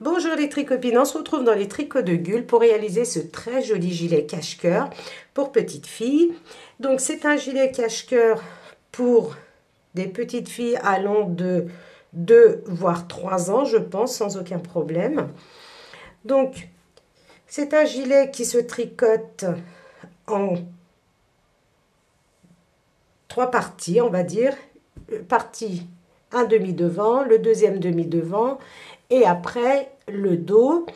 Bonjour les tricopines, on se retrouve dans les tricots de Gul pour réaliser ce très joli gilet cache-cœur pour petites filles. Donc c'est un gilet cache-cœur pour des petites filles allant de 2 voire 3 ans, je pense, sans aucun problème. Donc c'est un gilet qui se tricote en 3 parties, on va dire. Partie un demi devant, le deuxième demi devant et après le dos.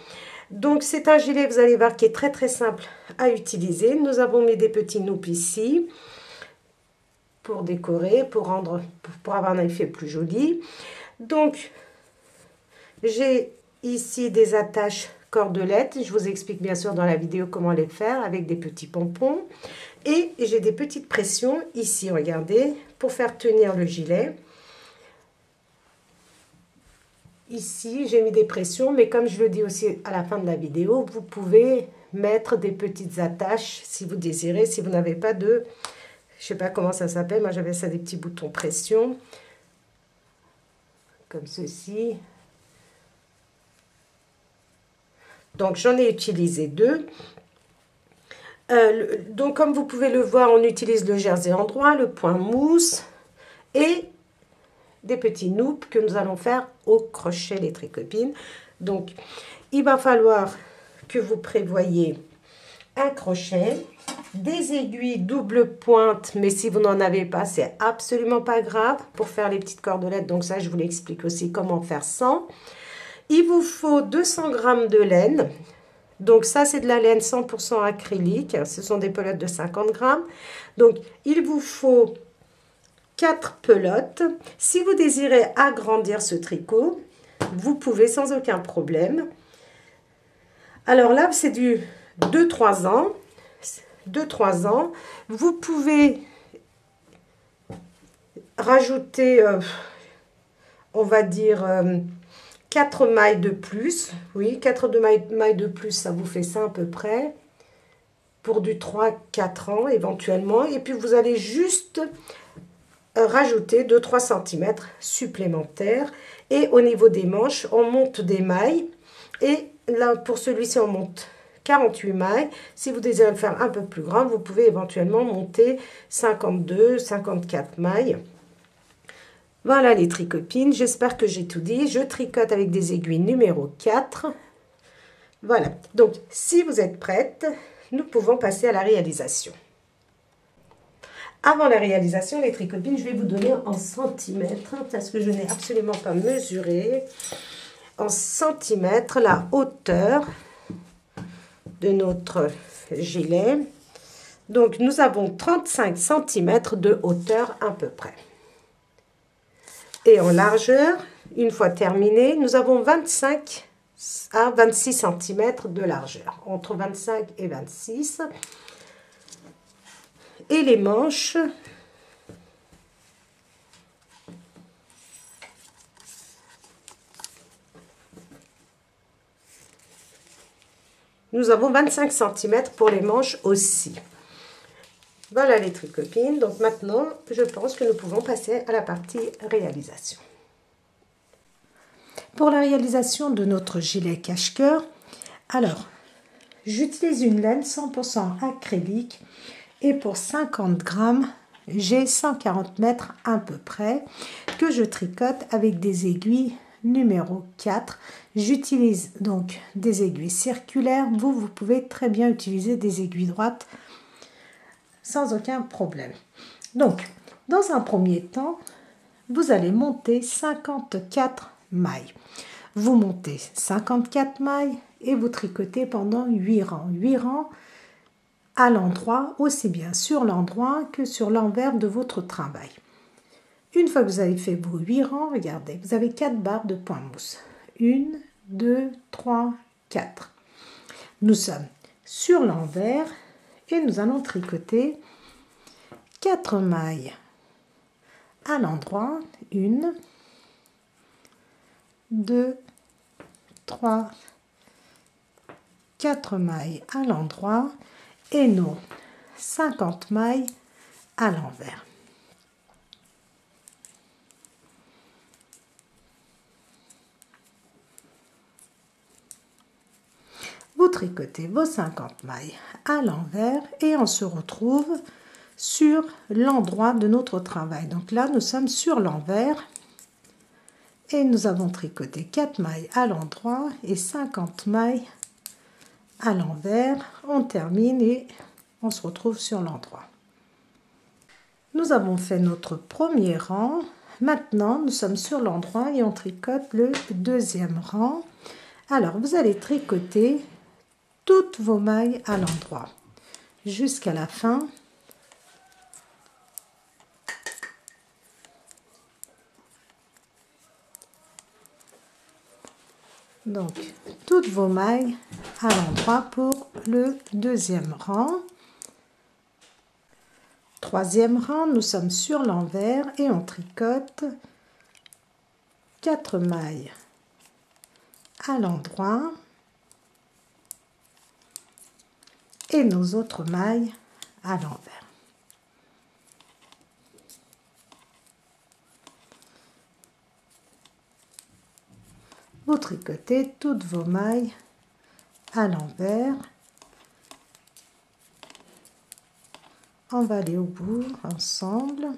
Donc c'est un gilet, vous allez voir, qui est très simple à utiliser. Nous avons mis des petits noeuds ici pour décorer, pour avoir un effet plus joli. Donc j'ai ici des attaches cordelettes, je vous explique bien sûr dans la vidéo comment les faire avec des petits pompons. Et j'ai des petites pressions ici, regardez, pour faire tenir le gilet. Ici, j'ai mis des pressions, mais comme je le dis aussi à la fin de la vidéo, vous pouvez mettre des petites attaches si vous désirez, si vous n'avez pas de... Je ne sais pas comment ça s'appelle, moi j'avais ça des petits boutons pression, comme ceci. Donc j'en ai utilisé 2. Donc comme vous pouvez le voir, on utilise le jersey endroit, le point mousse et des petits nœuds que nous allons faire au crochet, les tricopines. Donc il va falloir que vous prévoyez un crochet, des aiguilles double pointe, mais si vous n'en avez pas, c'est absolument pas grave pour faire les petites cordelettes. Donc ça, je vous l'explique aussi comment faire sans. Il vous faut 200 g de laine. Donc ça, c'est de la laine 100% acrylique. Ce sont des pelotes de 50 g. Donc il vous faut 4 pelotes. Si vous désirez agrandir ce tricot, vous pouvez sans aucun problème. Alors là, c'est du 2-3 ans. 2-3 ans. Vous pouvez rajouter, on va dire, 4 mailles de plus. Oui, 4 mailles de plus, ça vous fait ça à peu près. Pour du 3-4 ans éventuellement. Et puis vous allez juste rajouter 2-3 cm supplémentaires. Et au niveau des manches, on monte des mailles. Et là, pour celui-ci, on monte 48 mailles. Si vous désirez le faire un peu plus grand, vous pouvez éventuellement monter 52-54 mailles. Voilà les tricopines, j'espère que j'ai tout dit. Je tricote avec des aiguilles numéro 4. Voilà, donc si vous êtes prêtes, nous pouvons passer à la réalisation. Avant la réalisation, les tricopines, je vais vous donner en centimètres, parce que je n'ai absolument pas mesuré en centimètres la hauteur de notre gilet. Donc nous avons 35 cm de hauteur à peu près. Et en largeur, une fois terminé, nous avons 25 à 26 cm de largeur, entre 25 et 26. Et les manches, nous avons 25 cm pour les manches aussi. Voilà les tricopines. Donc maintenant, je pense que nous pouvons passer à la partie réalisation. Pour la réalisation de notre gilet cache-cœur, alors, j'utilise une laine 100% acrylique et pour 50 g, j'ai 140 mètres à peu près que je tricote avec des aiguilles numéro 4. J'utilise donc des aiguilles circulaires. Vous pouvez très bien utiliser des aiguilles droites sans aucun problème. Donc, dans un premier temps, vous allez monter 54 mailles. Vous montez 54 mailles et vous tricotez pendant 8 rangs. 8 rangs à l'endroit, aussi bien sur l'endroit que sur l'envers de votre travail. Une fois que vous avez fait vos 8 rangs, regardez, vous avez 4 barres de point mousse. 1, 2, 3, 4. Nous sommes sur l'envers et nous allons tricoter 4 mailles à l'endroit. 1, 2, 3, 4 mailles à l'endroit et nos 50 mailles à l'envers. tricotez vos 50 mailles à l'envers et on se retrouve sur l'endroit de notre travail. Donc là, nous sommes sur l'envers et nous avons tricoté 4 mailles à l'endroit et 50 mailles à l'envers. On termine et on se retrouve sur l'endroit. Nous avons fait notre premier rang. Maintenant, nous sommes sur l'endroit et on tricote le deuxième rang. Alors, vous allez tricoter toutes vos mailles à l'endroit jusqu'à la fin. Donc, toutes vos mailles à l'endroit pour le deuxième rang. Troisième rang, nous sommes sur l'envers et on tricote 4 mailles à l'endroit et nos autres mailles à l'envers. Vous tricotez toutes vos mailles à l'envers. On va aller au bout ensemble.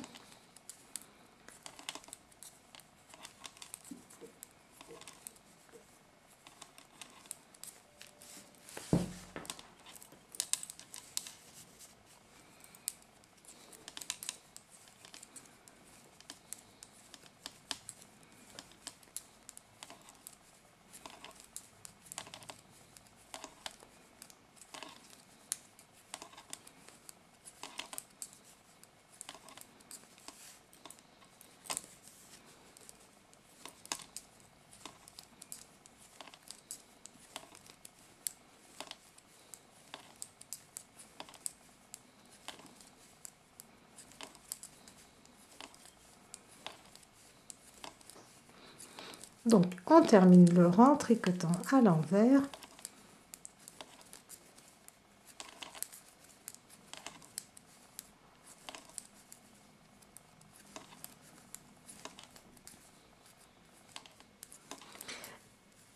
Donc, on termine le rang tricotant à l'envers.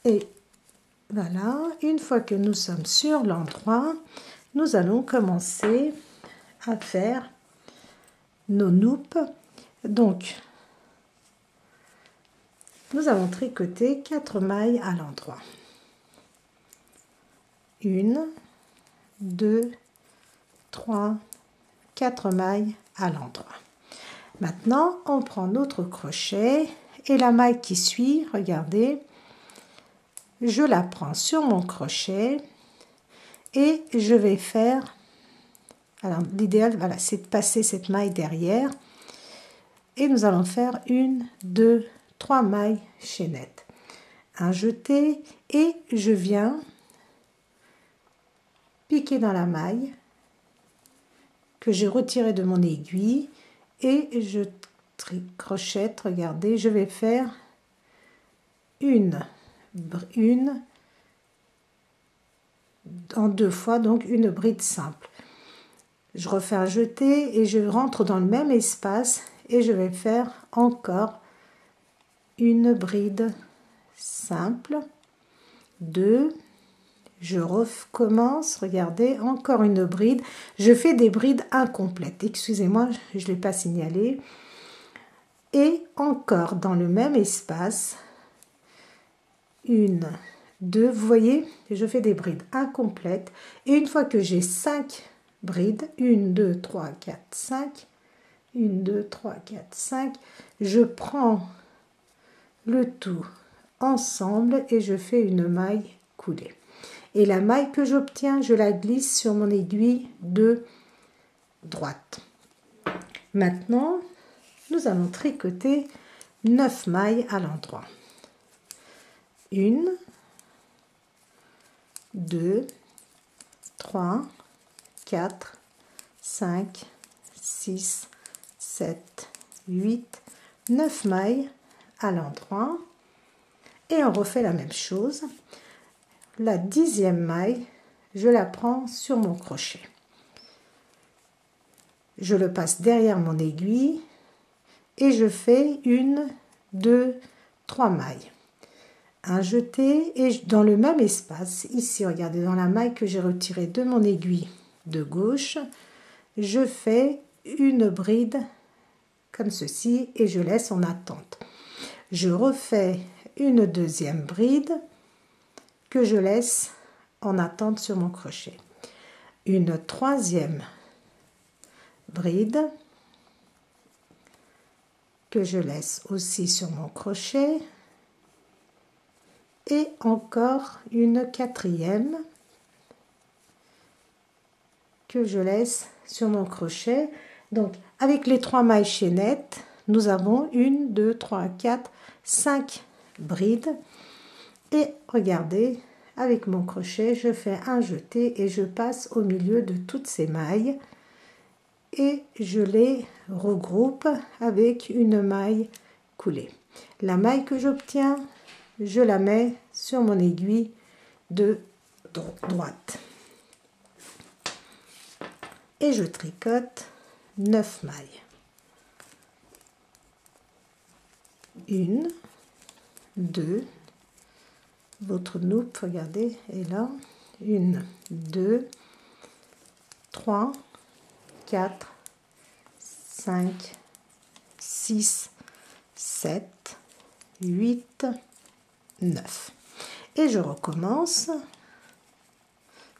Et voilà, une fois que nous sommes sur l'endroit, nous allons commencer à faire nos noupes. Donc, nous allons tricoter 4 mailles à l'endroit. 1, 2, 3, 4 mailles à l'endroit. Maintenant, on prend notre crochet et la maille qui suit, regardez, je la prends sur mon crochet et je vais faire, alors l'idéal, voilà, c'est de passer cette maille derrière et nous allons faire 1, 2, 3 mailles chaînettes. Un jeté et je viens piquer dans la maille que j'ai retirée de mon aiguille et je tricochette, regardez, je vais faire une en 2 fois, donc une bride simple. Je refais un jeté et je rentre dans le même espace et je vais faire encore une bride simple, 2, je recommence, regardez, encore une bride, je fais des brides incomplètes, excusez-moi, je ne l'ai pas signalé, et encore dans le même espace, 1, 2, vous voyez, je fais des brides incomplètes, et une fois que j'ai 5 brides, 1, 2, 3, 4, 5, 1, 2, 3, 4, 5, je prends le tout ensemble et je fais une maille coulée. Et la maille que j'obtiens, je la glisse sur mon aiguille de droite. Maintenant, nous allons tricoter 9 mailles à l'endroit. 1, 2, 3, 4, 5, 6, 7, 8, 9 mailles à l'endroit et on refait la même chose. La 10e maille, je la prends sur mon crochet. Je le passe derrière mon aiguille et je fais 1, 2, 3 mailles. un jeté et dans le même espace, ici, regardez, dans la maille que j'ai retirée de mon aiguille de gauche, je fais une bride comme ceci et je laisse en attente. Je refais une deuxième bride que je laisse en attente sur mon crochet. Une troisième bride que je laisse aussi sur mon crochet et encore une quatrième que je laisse sur mon crochet. Donc avec les 3 mailles chaînettes, nous avons 1, 2, 3, 4, 5 brides et regardez, avec mon crochet je fais un jeté et je passe au milieu de toutes ces mailles et je les regroupe avec une maille coulée. La maille que j'obtiens, je la mets sur mon aiguille de droite et je tricote 9 mailles. 1, 2, votre loupe, regardez, est là. 1, 2, 3, 4, 5, 6, 7, 8, 9. Et je recommence.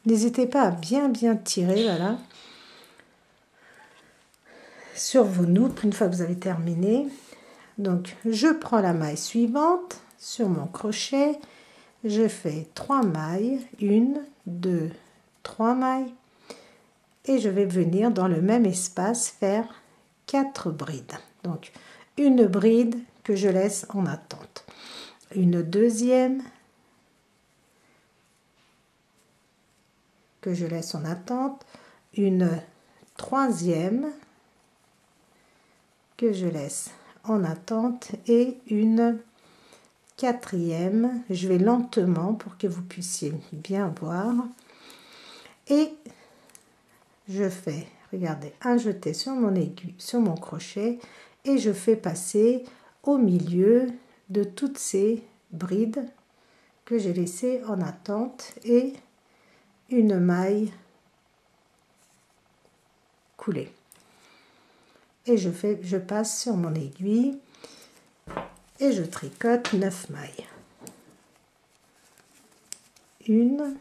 N'hésitez pas à bien tirer, voilà, sur vos loupes une fois que vous avez terminé. Donc je prends la maille suivante sur mon crochet, je fais 3 mailles, 1, 2, 3 mailles et je vais venir dans le même espace faire 4 brides. Donc une bride que je laisse en attente, une deuxième que je laisse en attente, une troisième que je laisse en attente et une quatrième. Je vais lentement pour que vous puissiez bien voir et je fais, regardez, un jeté sur mon aiguille, sur mon crochet et je fais passer au milieu de toutes ces brides que j'ai laissées en attente et une maille coulée. Et je passe sur mon aiguille et je tricote 9 mailles. 1,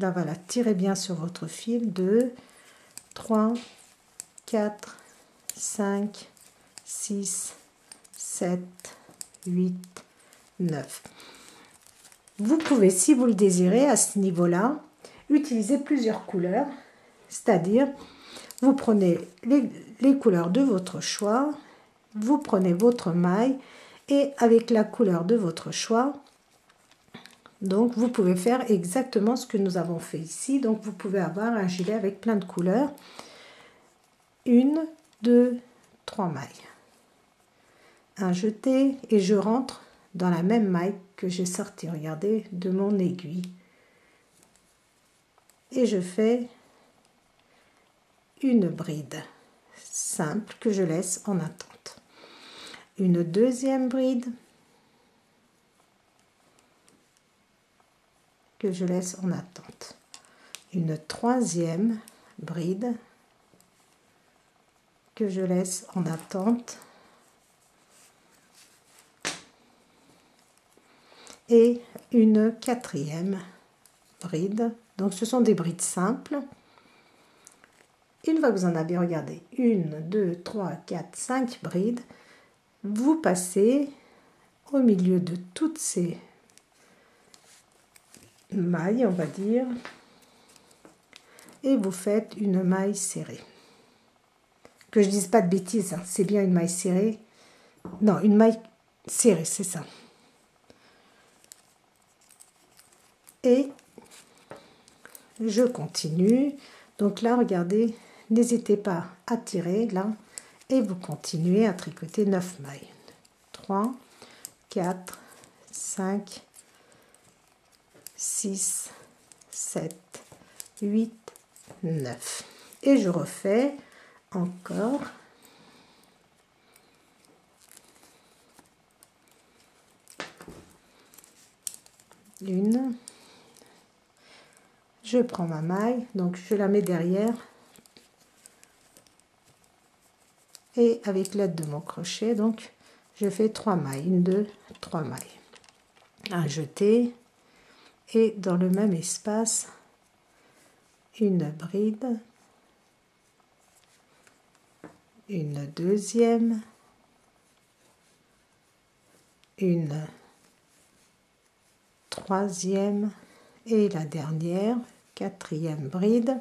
là voilà, tirez bien sur votre fil, 2, 3, 4, 5, 6, 7, 8, 9. Vous pouvez, si vous le désirez, à ce niveau-là, utiliser plusieurs couleurs, c'est-à-dire vous prenez les couleurs de votre choix, vous prenez votre maille et avec la couleur de votre choix, donc vous pouvez faire exactement ce que nous avons fait ici. Donc vous pouvez avoir un gilet avec plein de couleurs. 1, 2, 3 mailles. Un jeté et je rentre dans la même maille que j'ai sortie, regardez, de mon aiguille. Et je fais une bride simple que je laisse en attente. Une deuxième bride que je laisse en attente. Une troisième bride que je laisse en attente. Et une quatrième bride. Donc ce sont des brides simples. Une fois que vous en avez, regardé 1, 2, 3, 4, 5 brides, vous passez au milieu de toutes ces mailles, on va dire, et vous faites une maille serrée. Que je dise pas de bêtises, hein, c'est bien une maille serrée. Non, une maille serrée, c'est ça. Et je continue. Donc là, regardez, n'hésitez pas à tirer là et vous continuez à tricoter 9 mailles. 3, 4, 5, 6, 7, 8, 9. Et je refais encore une, je prends ma maille, donc je la mets derrière et avec l'aide de mon crochet, donc je fais 3 mailles, 1, 2, 3 mailles, un jeté et dans le même espace une bride, une deuxième, une troisième et la dernière, quatrième bride.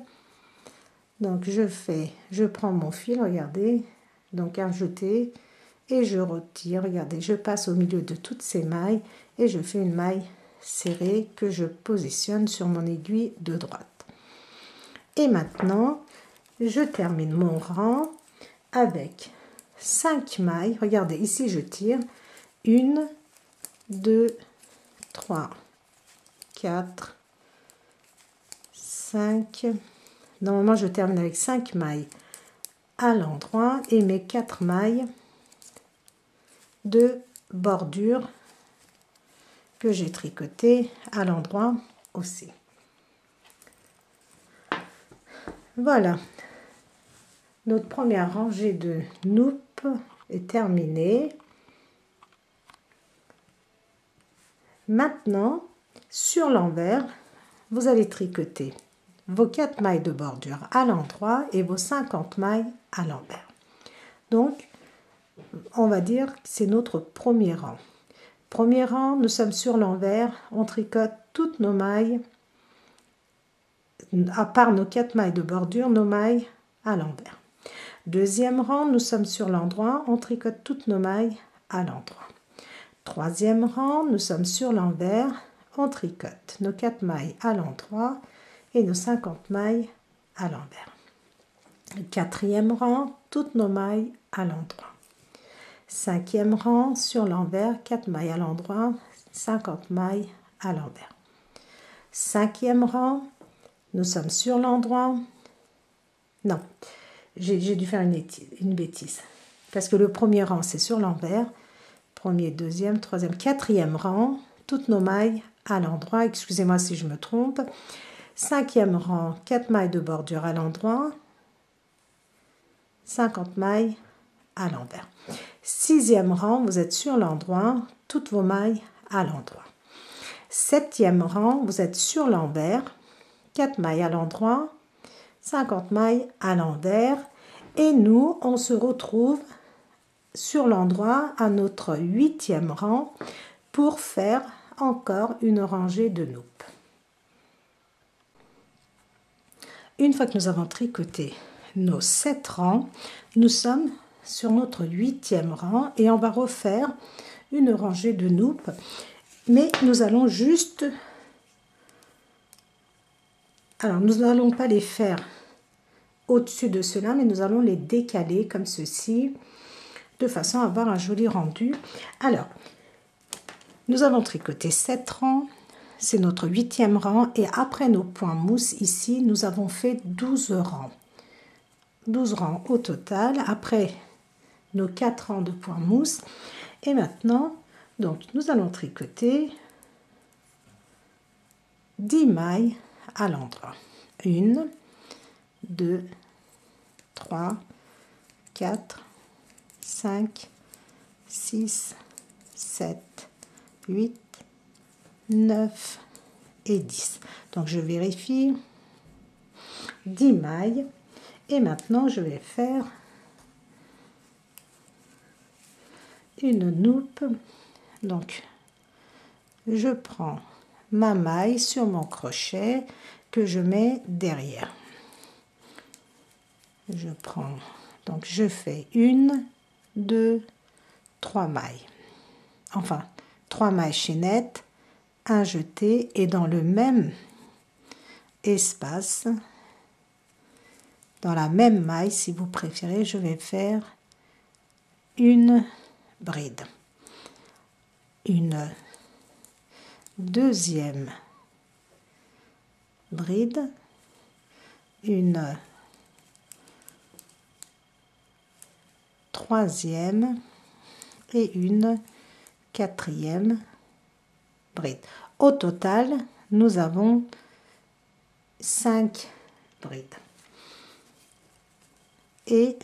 Donc je prends mon fil, regardez, donc un jeté et je retire, regardez, je passe au milieu de toutes ces mailles et je fais une maille serrée que je positionne sur mon aiguille de droite. Et maintenant, je termine mon rang avec 5 mailles, regardez, ici je tire, 1, 2, 3, 4, 5, normalement je termine avec 5 mailles à l'endroit et mes 4 mailles de bordure que j'ai tricoté à l'endroit aussi. Voilà, notre première rangée de Noop est terminée. Maintenant, sur l'envers, vous allez tricoter vos 4 mailles de bordure à l'endroit et vos 50 mailles à l'envers. Donc, on va dire que c'est notre premier rang. Premier rang, nous sommes sur l'envers, on tricote toutes nos mailles, à part nos 4 mailles de bordure, nos mailles à l'envers. Deuxième rang, nous sommes sur l'endroit, on tricote toutes nos mailles à l'endroit. Troisième rang, nous sommes sur l'envers, on tricote nos 4 mailles à l'endroit et nos 50 mailles à l'envers. Quatrième rang, toutes nos mailles à l'endroit. Cinquième rang, sur l'envers, 4 mailles à l'endroit, 50 mailles à l'envers. Cinquième rang, nous sommes sur l'endroit. Non, j'ai dû faire une bêtise. Parce que le premier rang, c'est sur l'envers. Premier, deuxième, troisième, quatrième rang, toutes nos mailles à l'endroit. Excusez-moi si je me trompe. Cinquième rang, 4 mailles de bordure à l'endroit. 50 mailles à l'envers. Sixième rang, vous êtes sur l'endroit, toutes vos mailles à l'endroit. Septième rang, vous êtes sur l'envers, 4 mailles à l'endroit, 50 mailles à l'envers. Et nous, on se retrouve sur l'endroit à notre 8e rang pour faire encore une rangée de Noop. Une fois que nous avons tricoté nos 7 rangs, nous sommes sur notre 8e rang et on va refaire une rangée de Noop, mais nous allons juste, alors nous n'allons pas les faire au-dessus de cela, mais nous allons les décaler comme ceci de façon à avoir un joli rendu. Alors nous avons tricoté 7 rangs, c'est notre 8e rang et après nos points mousse ici nous avons fait 12 rangs. 12 rangs au total après nos 4 rangs de points mousse. Et maintenant, donc, nous allons tricoter 10 mailles à l'endroit. 1, 2, 3, 4, 5, 6, 7, 8, 9 et 10. Donc, je vérifie 10 mailles. Et maintenant, je vais faire une Noop. Donc, je prends ma maille sur mon crochet que je mets derrière. Je prends, donc je fais 1, 2, 3 mailles. Enfin, 3 mailles chaînettes, un jeté et dans le même espace, dans la même maille, si vous préférez, je vais faire une bride. Une deuxième bride, une troisième et une quatrième bride. Au total, nous avons 5 brides. Et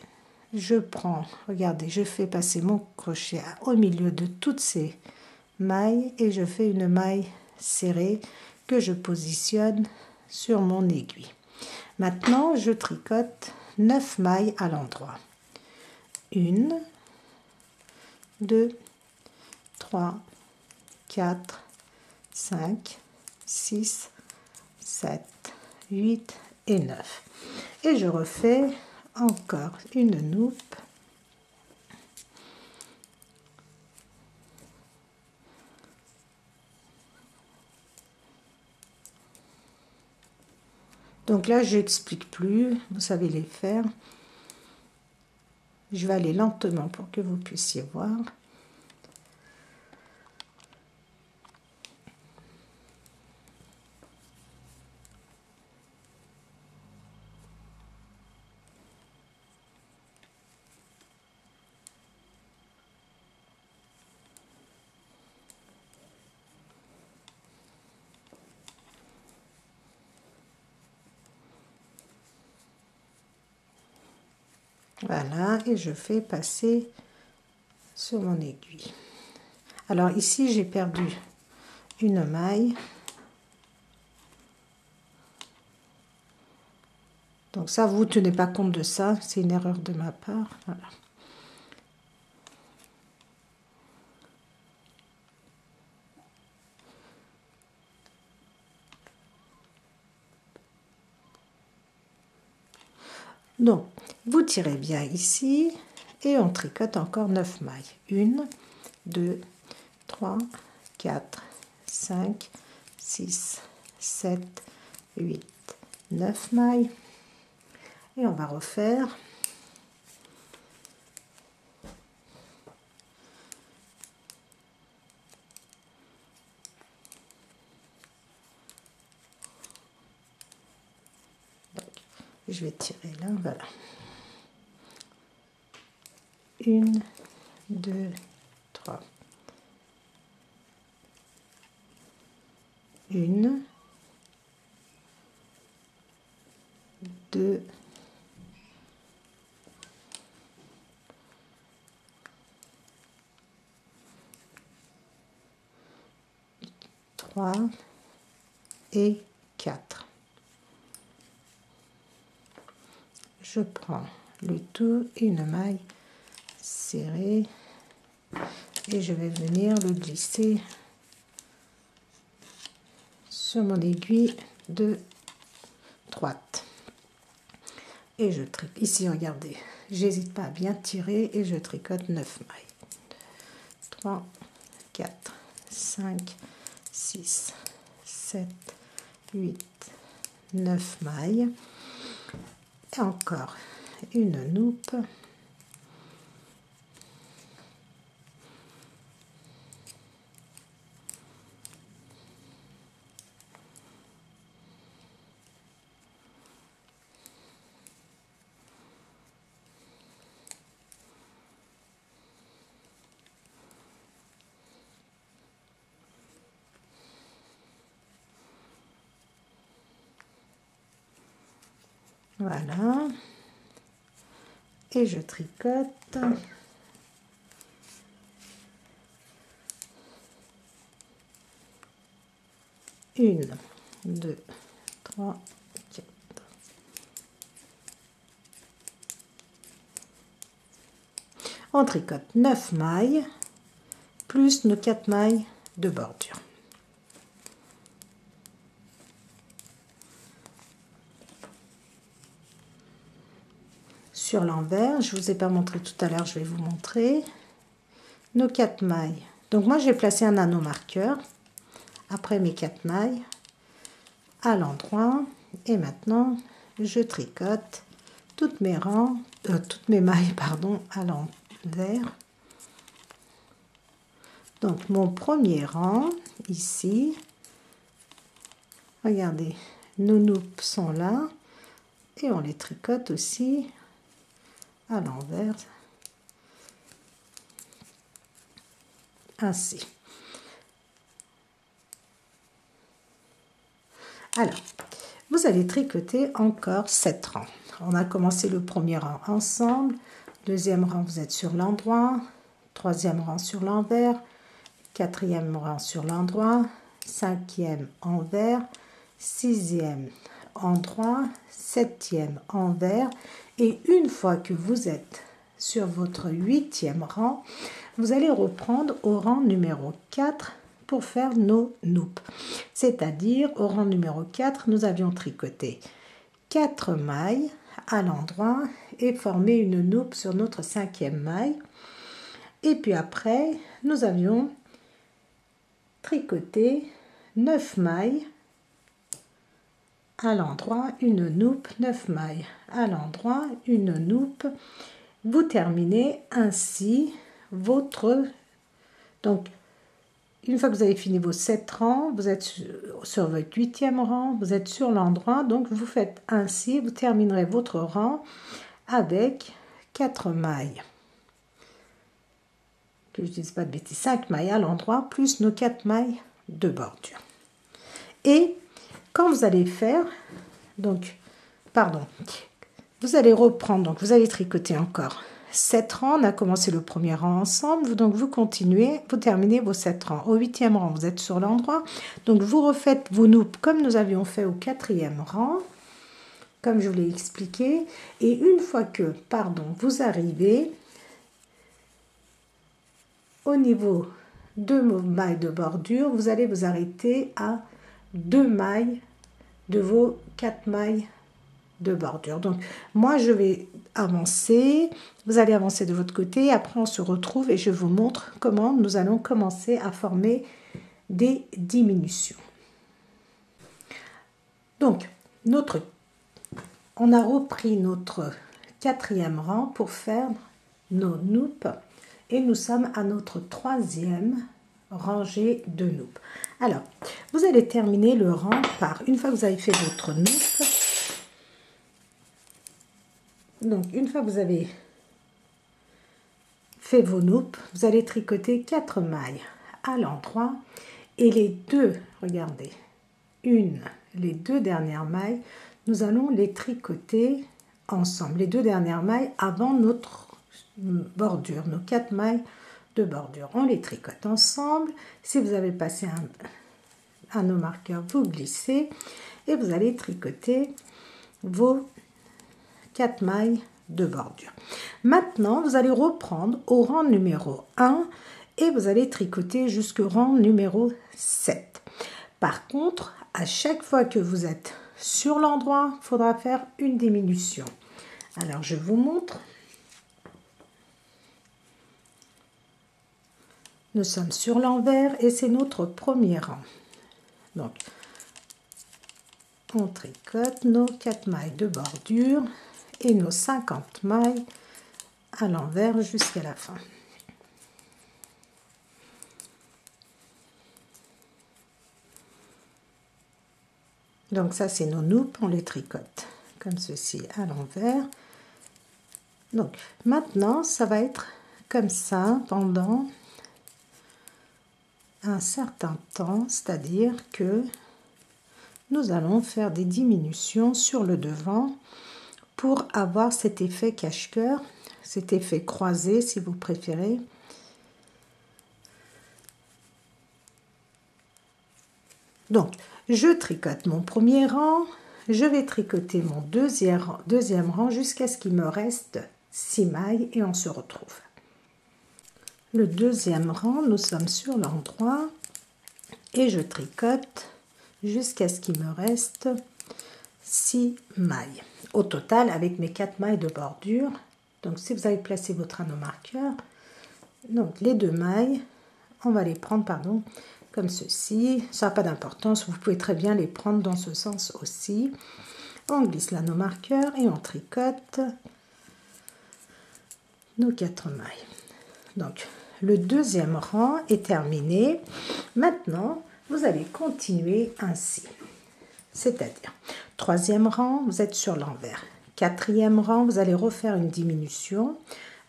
je prends, regardez, je fais passer mon crochet au milieu de toutes ces mailles et je fais une maille serrée que je positionne sur mon aiguille. Maintenant, je tricote 9 mailles à l'endroit. 1, 2, 3, 4, 5, 6, 7, 8 et 9. Et je refais encore une loupe. Donc là, je n'explique plus, vous savez les faire. Je vais aller lentement pour que vous puissiez voir. Voilà, et je fais passer sur mon aiguille. Alors ici, j'ai perdu une maille. Donc ça, vous ne tenez pas compte de ça, c'est une erreur de ma part. Voilà. Donc, vous tirez bien ici et on tricote encore 9 mailles. 1, 2, 3, 4, 5, 6, 7, 8, 9 mailles. Et on va refaire. Donc, je vais tirer là, voilà. 1, 2, 3. 1, 2, 3 et 4. Je prends le tout, une maille serrée et je vais venir le glisser sur mon aiguille de droite. Et je tricote. Ici, regardez, j'hésite pas à bien tirer et je tricote 9 mailles. 3, 4, 5, 6, 7, 8, 9 mailles. Et encore une loupe. Voilà. Et je tricote. 1, 2, 3, 4. On tricote 9 mailles plus nos 4 mailles de bordure. Sur l'envers, je ne vous ai pas montré tout à l'heure, je vais vous montrer nos 4 mailles. Donc moi j'ai placé un anneau marqueur après mes 4 mailles à l'endroit et maintenant je tricote toutes mes mailles pardon, à l'envers. Donc mon premier rang ici, regardez, nos loupes sont là et on les tricote aussi à l'envers, ainsi. Alors, vous allez tricoter encore 7 rangs. On a commencé le premier rang ensemble, deuxième rang vous êtes sur l'endroit, troisième rang sur l'envers, quatrième rang sur l'endroit, cinquième envers, sixième endroit, septième envers, et une fois que vous êtes sur votre huitième rang, vous allez reprendre au rang numéro 4 pour faire nos noupes. C'est-à-dire, au rang numéro 4, nous avions tricoté 4 mailles à l'endroit et formé une noupe sur notre cinquième maille. Et puis après, nous avions tricoté 9 mailles à l'endroit, une noupe, 9 mailles à l'endroit, une noupe. Vous terminez ainsi votre... Donc, une fois que vous avez fini vos 7 rangs, vous êtes sur votre 8e rang, vous êtes sur l'endroit, donc vous faites ainsi, vous terminerez votre rang avec 4 mailles. Que je ne dise pas de bêtises, 5 mailles à l'endroit, plus nos 4 mailles de bordure. Et quand vous allez faire, donc, pardon, vous allez reprendre, donc vous allez tricoter encore 7 rangs, on a commencé le premier rang ensemble, donc vous continuez, vous terminez vos 7 rangs. Au 8e rang, vous êtes sur l'endroit, donc vous refaites vos noupes comme nous avions fait au 4e rang, comme je vous l'ai expliqué, et une fois que, vous arrivez au niveau de vos mailles de bordure, vous allez vous arrêter à 2 mailles de vos 4 mailles de bordure. Donc moi je vais avancer, vous allez avancer de votre côté, après on se retrouve et je vous montre comment nous allons commencer à former des diminutions. Donc on a repris notre 4e rang pour faire nos noupes et nous sommes à notre 3e rangée de noupes. Alors vous allez terminer le rang par, une fois que vous avez fait votre noupe, donc une fois que vous avez fait vos noupes, vous allez tricoter 4 mailles à l'endroit et les deux, regardez, les deux dernières mailles, nous allons les tricoter ensemble, les 2 dernières mailles avant notre bordure, nos 4 mailles de bordure, on les tricote ensemble. Si vous avez passé un au marqueur, vous glissez et vous allez tricoter vos 4 mailles de bordure. Maintenant, vous allez reprendre au rang numéro 1 et vous allez tricoter jusqu'au rang numéro 7. Par contre, à chaque fois que vous êtes sur l'endroit, il faudra faire une diminution. Alors, je vous montre. Nous sommes sur l'envers et c'est notre premier rang. Donc, on tricote nos 4 mailles de bordure et nos 50 mailles à l'envers jusqu'à la fin. Donc ça c'est nos noupes, on les tricote comme ceci à l'envers. Donc maintenant ça va être comme ça pendant un certain temps, c'est-à-dire que nous allons faire des diminutions sur le devant pour avoir cet effet cache-cœur, cet effet croisé si vous préférez. Donc, je tricote mon premier rang, je vais tricoter mon deuxième rang jusqu'à ce qu'il me reste 6 mailles et on se retrouve. Le deuxième rang, nous sommes sur l'endroit et je tricote jusqu'à ce qu'il me reste 6 mailles. Au total, avec mes 4 mailles de bordure, donc si vous avez placé votre anneau marqueur, donc les 2 mailles, on va les prendre, comme ceci. Ça n'a pas d'importance, vous pouvez très bien les prendre dans ce sens aussi. On glisse l'anneau marqueur et on tricote nos 4 mailles. Donc, le deuxième rang est terminé. Maintenant, vous allez continuer ainsi. C'est-à-dire, 3e rang, vous êtes sur l'envers. 4e rang, vous allez refaire une diminution.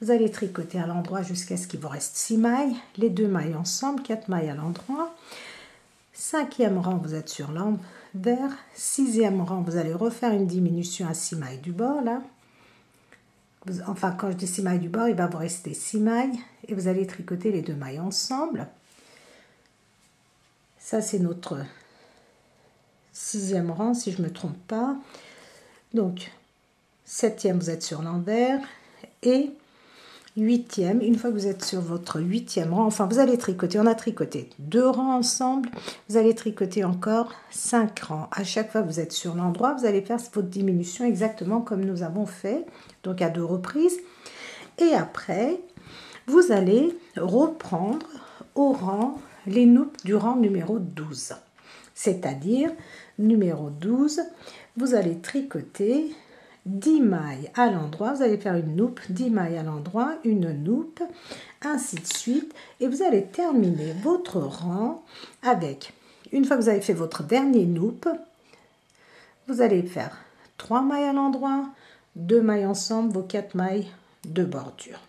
Vous allez tricoter à l'endroit jusqu'à ce qu'il vous reste 6 mailles. Les 2 mailles ensemble, 4 mailles à l'endroit. 5e rang, vous êtes sur l'envers. 6e rang, vous allez refaire une diminution à 6 mailles du bord, là. Enfin, quand je dis 6 mailles du bord, il va vous rester 6 mailles. Et vous allez tricoter les 2 mailles ensemble. Ça, c'est notre 6e rang, si je ne me trompe pas. Donc, 7e, vous êtes sur l'envers. Et 8e, une fois que vous êtes sur votre 8e rang, enfin, vous allez tricoter. On a tricoté 2 rangs ensemble. Vous allez tricoter encore 5 rangs. À chaque fois que vous êtes sur l'endroit, vous allez faire votre diminution exactement comme nous avons fait. Donc, à 2 reprises. Et après, vous allez reprendre au rang les noupes du rang numéro 12. C'est-à-dire, numéro 12, vous allez tricoter 10 mailles à l'endroit, vous allez faire une noupe, 10 mailles à l'endroit, une noupe, ainsi de suite. Et vous allez terminer votre rang avec, une fois que vous avez fait votre dernier noupe, vous allez faire 3 mailles à l'endroit, 2 mailles ensemble, vos 4 mailles de bordure.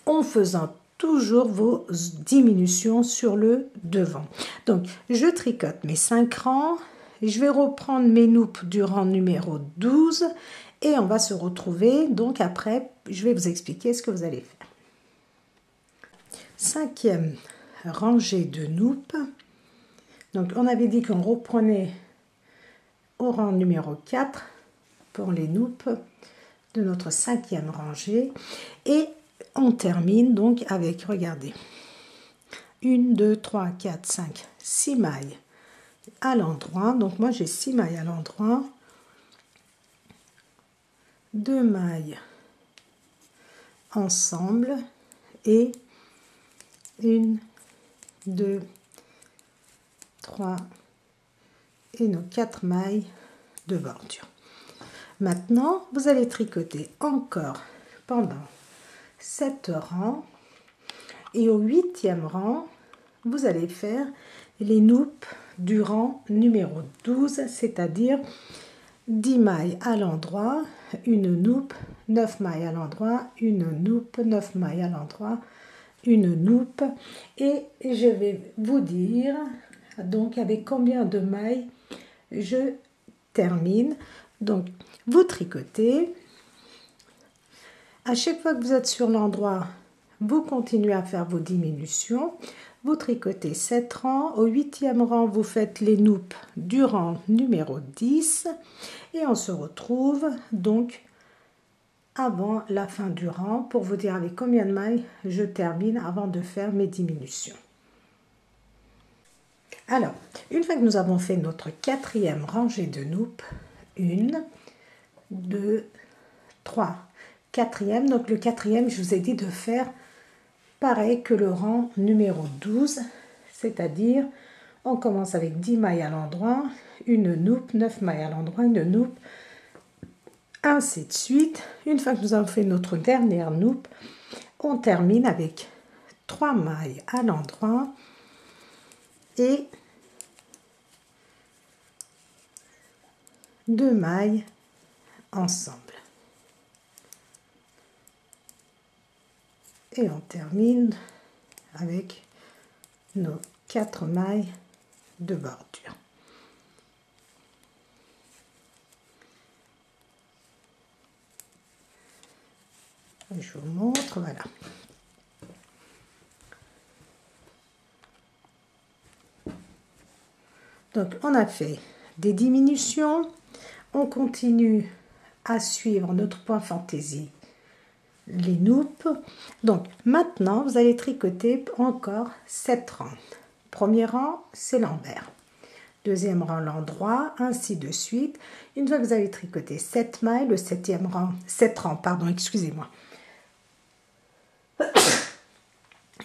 En faisant toujours vos diminutions sur le devant. Donc, je tricote mes 5 rangs. Je vais reprendre mes noupes du rang numéro 12 et on va se retrouver. Donc, après, je vais vous expliquer ce que vous allez faire. 5e rangée de noupes. Donc, on avait dit qu'on reprenait au rang numéro 4 pour les noupes de notre 5e rangée. Et on termine donc avec, regardez, 1, 2, 3, 4, 5, 6 mailles à l'endroit. Donc moi j'ai 6 mailles à l'endroit, 2 mailles ensemble et 1, 2, 3 et nos 4 mailles de bordure. Maintenant, vous allez tricoter encore pendant 7 rangs et au 8e rang, vous allez faire les noupes du rang numéro 12, c'est-à-dire 10 mailles à l'endroit, une noupe, 9 mailles à l'endroit, une noupe, 9 mailles à l'endroit, une noupe. Et je vais vous dire donc avec combien de mailles je termine. Donc, vous tricotez. À chaque fois que vous êtes sur l'endroit, vous continuez à faire vos diminutions. Vous tricotez 7 rangs. Au 8e rang, vous faites les noupes du rang numéro 10. Et on se retrouve donc avant la fin du rang pour vous dire avec combien de mailles je termine avant de faire mes diminutions. Alors, une fois que nous avons fait notre 4e rangée de noupes, 1, 2, 3, 4e. Donc le 4e, je vous ai dit de faire pareil que le rang numéro 12, c'est-à-dire on commence avec 10 mailles à l'endroit, une noupe, 9 mailles à l'endroit, une noupe, ainsi de suite. Une fois que nous avons fait notre dernière noupe, on termine avec 3 mailles à l'endroit et 2 mailles ensemble. Et on termine avec nos 4 mailles de bordure. Je vous montre, voilà. Donc, on a fait des diminutions. On continue à suivre notre point fantaisie, les noupes. Donc, maintenant, vous allez tricoter encore 7 rangs. Premier rang, c'est l'envers. Deuxième rang, l'endroit, ainsi de suite. Une fois que vous avez tricoté 7 mailles, le 7e rang, 7 rangs, pardon, excusez-moi.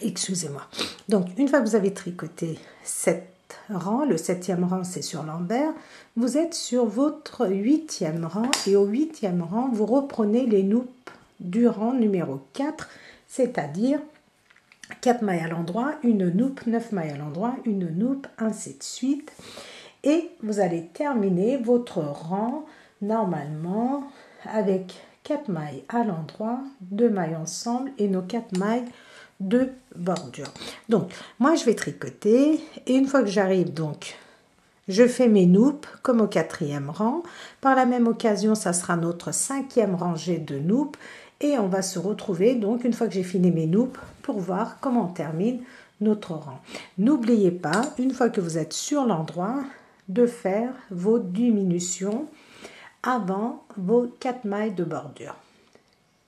Excusez-moi. Donc, une fois que vous avez tricoté 7 rangs, le 7e rang, c'est sur l'envers, vous êtes sur votre 8e rang et au 8e rang, vous reprenez les noupes du rang numéro 4, c'est-à-dire 4 mailles à l'endroit, une noupe, 9 mailles à l'endroit, une noupe, ainsi de suite. Et vous allez terminer votre rang normalement avec 4 mailles à l'endroit, 2 mailles ensemble et nos 4 mailles de bordure. Donc, moi, je vais tricoter et une fois que j'arrive, donc, je fais mes noupes comme au 4e rang. Par la même occasion, ça sera notre 5e rangée de noupes et on va se retrouver, donc, une fois que j'ai fini mes noupes, pour voir comment on termine notre rang. N'oubliez pas, une fois que vous êtes sur l'endroit, de faire vos diminutions avant vos 4 mailles de bordure.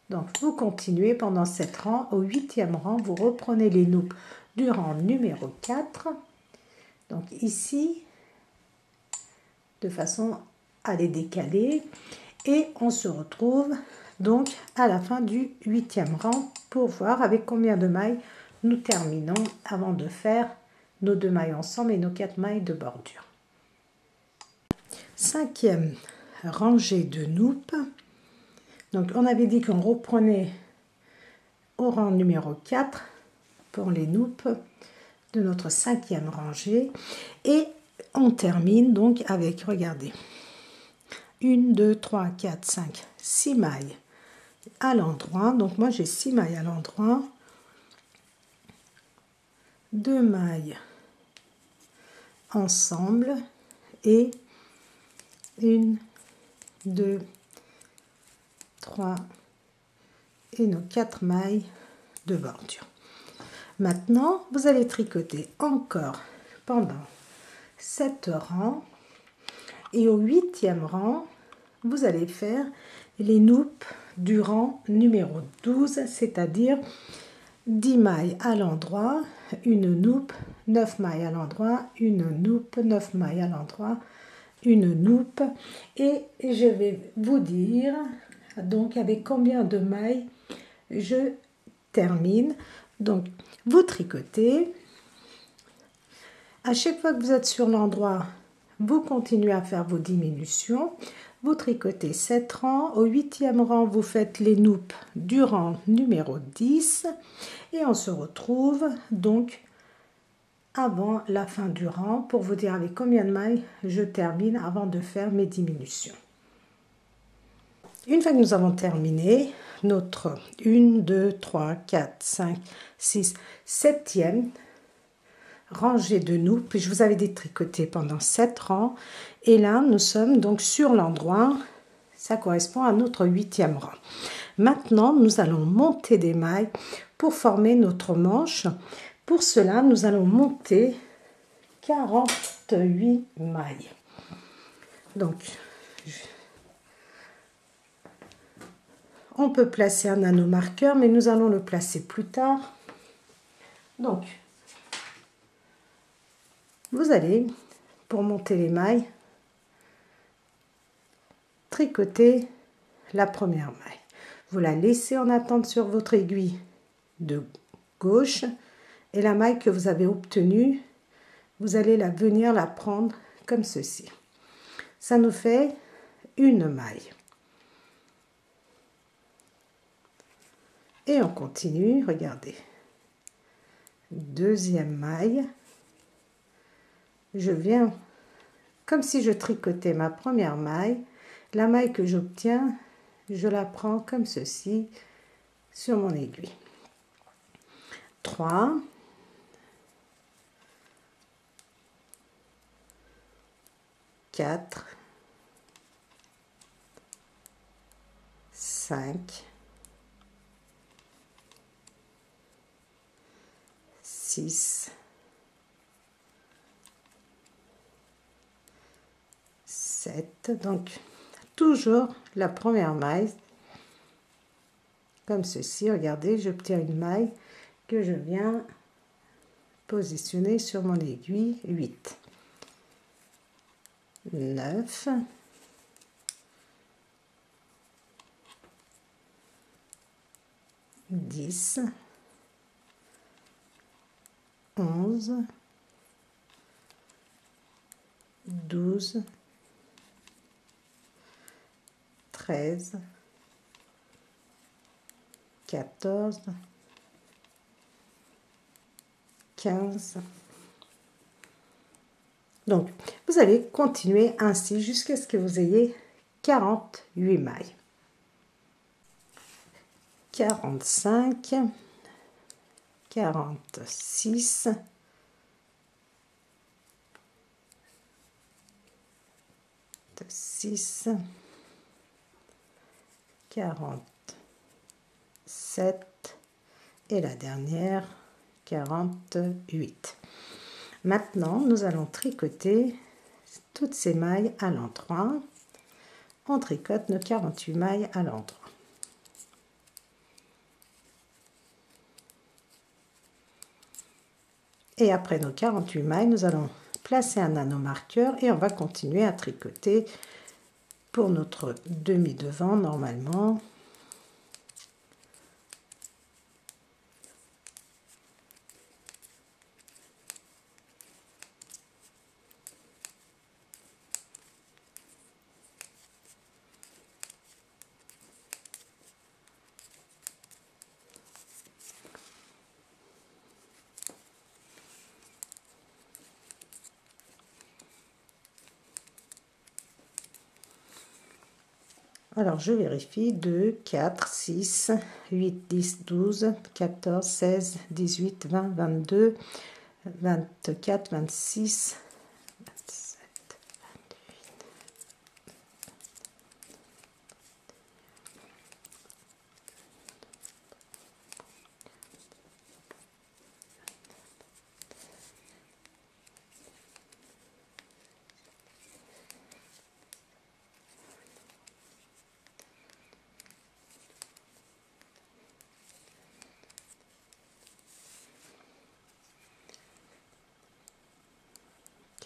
Donc, vous continuez pendant 7 rangs. Au 8e rang, vous reprenez les noupes du rang numéro 4. Donc, ici, de façon à les décaler. Et on se retrouve donc à la fin du 8e rang pour voir avec combien de mailles nous terminons avant de faire nos 2 mailles ensemble et nos 4 mailles de bordure. 5e rangée de noupes. Donc, on avait dit qu'on reprenait au rang numéro 4 pour les noupes de notre 5e rangée. Et on termine donc avec, regardez, 1, 2, 3, 4, 5, 6 mailles à l'endroit. Donc, moi, j'ai 6 mailles à l'endroit. 2 mailles ensemble et 1, 2, 3 et nos 4 mailles de bordure. Maintenant, vous allez tricoter encore pendant 7 rangs et au 8e rang, vous allez faire les noupes du rang numéro 12, c'est-à-dire 10 mailles à l'endroit, une noupe, 9 mailles à l'endroit, une noupe, 9 mailles à l'endroit, une noupe. Et je vais vous dire donc avec combien de mailles je termine. Donc, vous tricotez. À chaque fois que vous êtes sur l'endroit, vous continuez à faire vos diminutions. Vous tricotez 7 rangs. Au 8e rang, vous faites les noupes du rang numéro 10. Et on se retrouve donc avant la fin du rang pour vous dire avec combien de mailles je termine avant de faire mes diminutions. Une fois que nous avons terminé notre 1, 2, 3, 4, 5, 6, 7e rangée de noupes, je vous avais dit tricoter pendant 7 rangs et là nous sommes donc sur l'endroit, ça correspond à notre 8e rang. Maintenant nous allons monter des mailles pour former notre manche. Pour cela nous allons monter 48 mailles. Donc on peut placer un anneau marqueur, mais nous allons le placer plus tard. Donc, vous allez, pour monter les mailles, tricoter la première maille. Vous la laissez en attente sur votre aiguille de gauche et la maille que vous avez obtenue, vous allez venir la prendre comme ceci. Ça nous fait une maille. Et on continue, regardez. Deuxième maille. Je viens, comme si je tricotais ma première maille. La maille que j'obtiens, je la prends comme ceci sur mon aiguille. 3. 4. 5. 6, 7, donc toujours la première maille, comme ceci, regardez, j'obtiens une maille que je viens positionner sur mon aiguille, 8, 9, 10, 11, 12, 13, 14, 15. Donc, vous allez continuer ainsi jusqu'à ce que vous ayez 48 mailles. 45, 46, 6, 47 et la dernière 48. Maintenant, nous allons tricoter toutes ces mailles à l'endroit. On tricote nos 48 mailles à l'endroit. Et après nos 48 mailles, nous allons placer un anneau marqueur et on va continuer à tricoter pour notre demi-devant normalement. Alors, je vérifie 2, 4, 6, 8, 10, 12, 14, 16, 18, 20, 22, 24, 26, 27,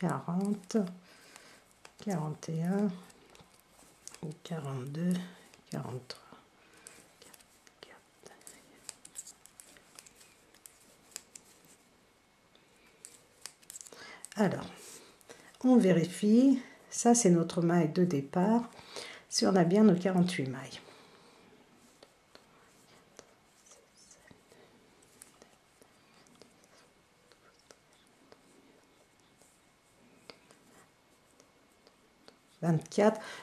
40, 41, 42, 43, 44. Alors, on vérifie, ça c'est notre maille de départ, si on a bien nos 48 mailles.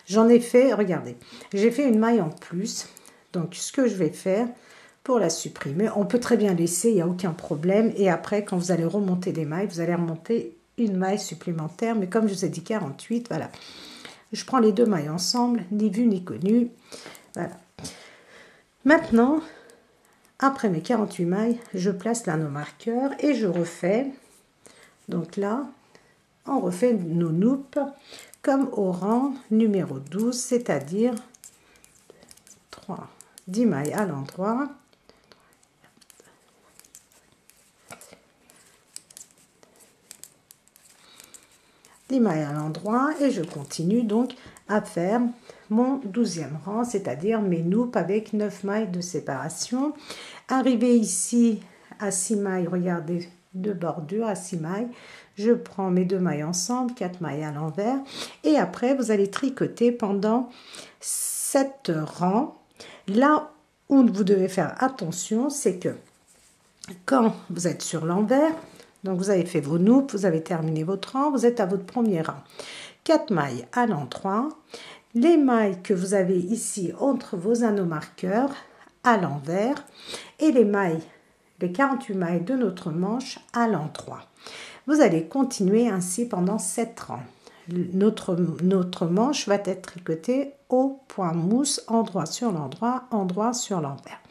J'en ai fait, regardez, j'ai fait une maille en plus. Donc, ce que je vais faire pour la supprimer, on peut très bien laisser, il n'y a aucun problème. Et après, quand vous allez remonter des mailles, vous allez remonter une maille supplémentaire. Mais comme je vous ai dit 48, voilà. Je prends les deux mailles ensemble, ni vu ni connu. Voilà. Maintenant, après mes 48 mailles, je place l'anneau marqueur et je refais. Donc là, on refait nos noupes comme au rang numéro 12, c'est-à-dire 10 mailles à l'endroit. Des mailles à l'endroit et je continue donc à faire mon 12e rang, c'est-à-dire mes noupes avec 9 mailles de séparation. Arrivé ici à 6 mailles, regardez, de bordure à 6 mailles, je prends mes 2 mailles ensemble, 4 mailles à l'envers et après vous allez tricoter pendant 7 rangs. Là où vous devez faire attention, c'est que quand vous êtes sur l'envers, donc vous avez fait vos noupes, vous avez terminé votre rang, vous êtes à votre premier rang. 4 mailles à l'endroit, les mailles que vous avez ici entre vos anneaux marqueurs à l'envers et les mailles, les 48 mailles de notre manche à l'endroit. Vous allez continuer ainsi pendant 7 rangs. Notre manche va être tricotée au point mousse, endroit sur l'envers.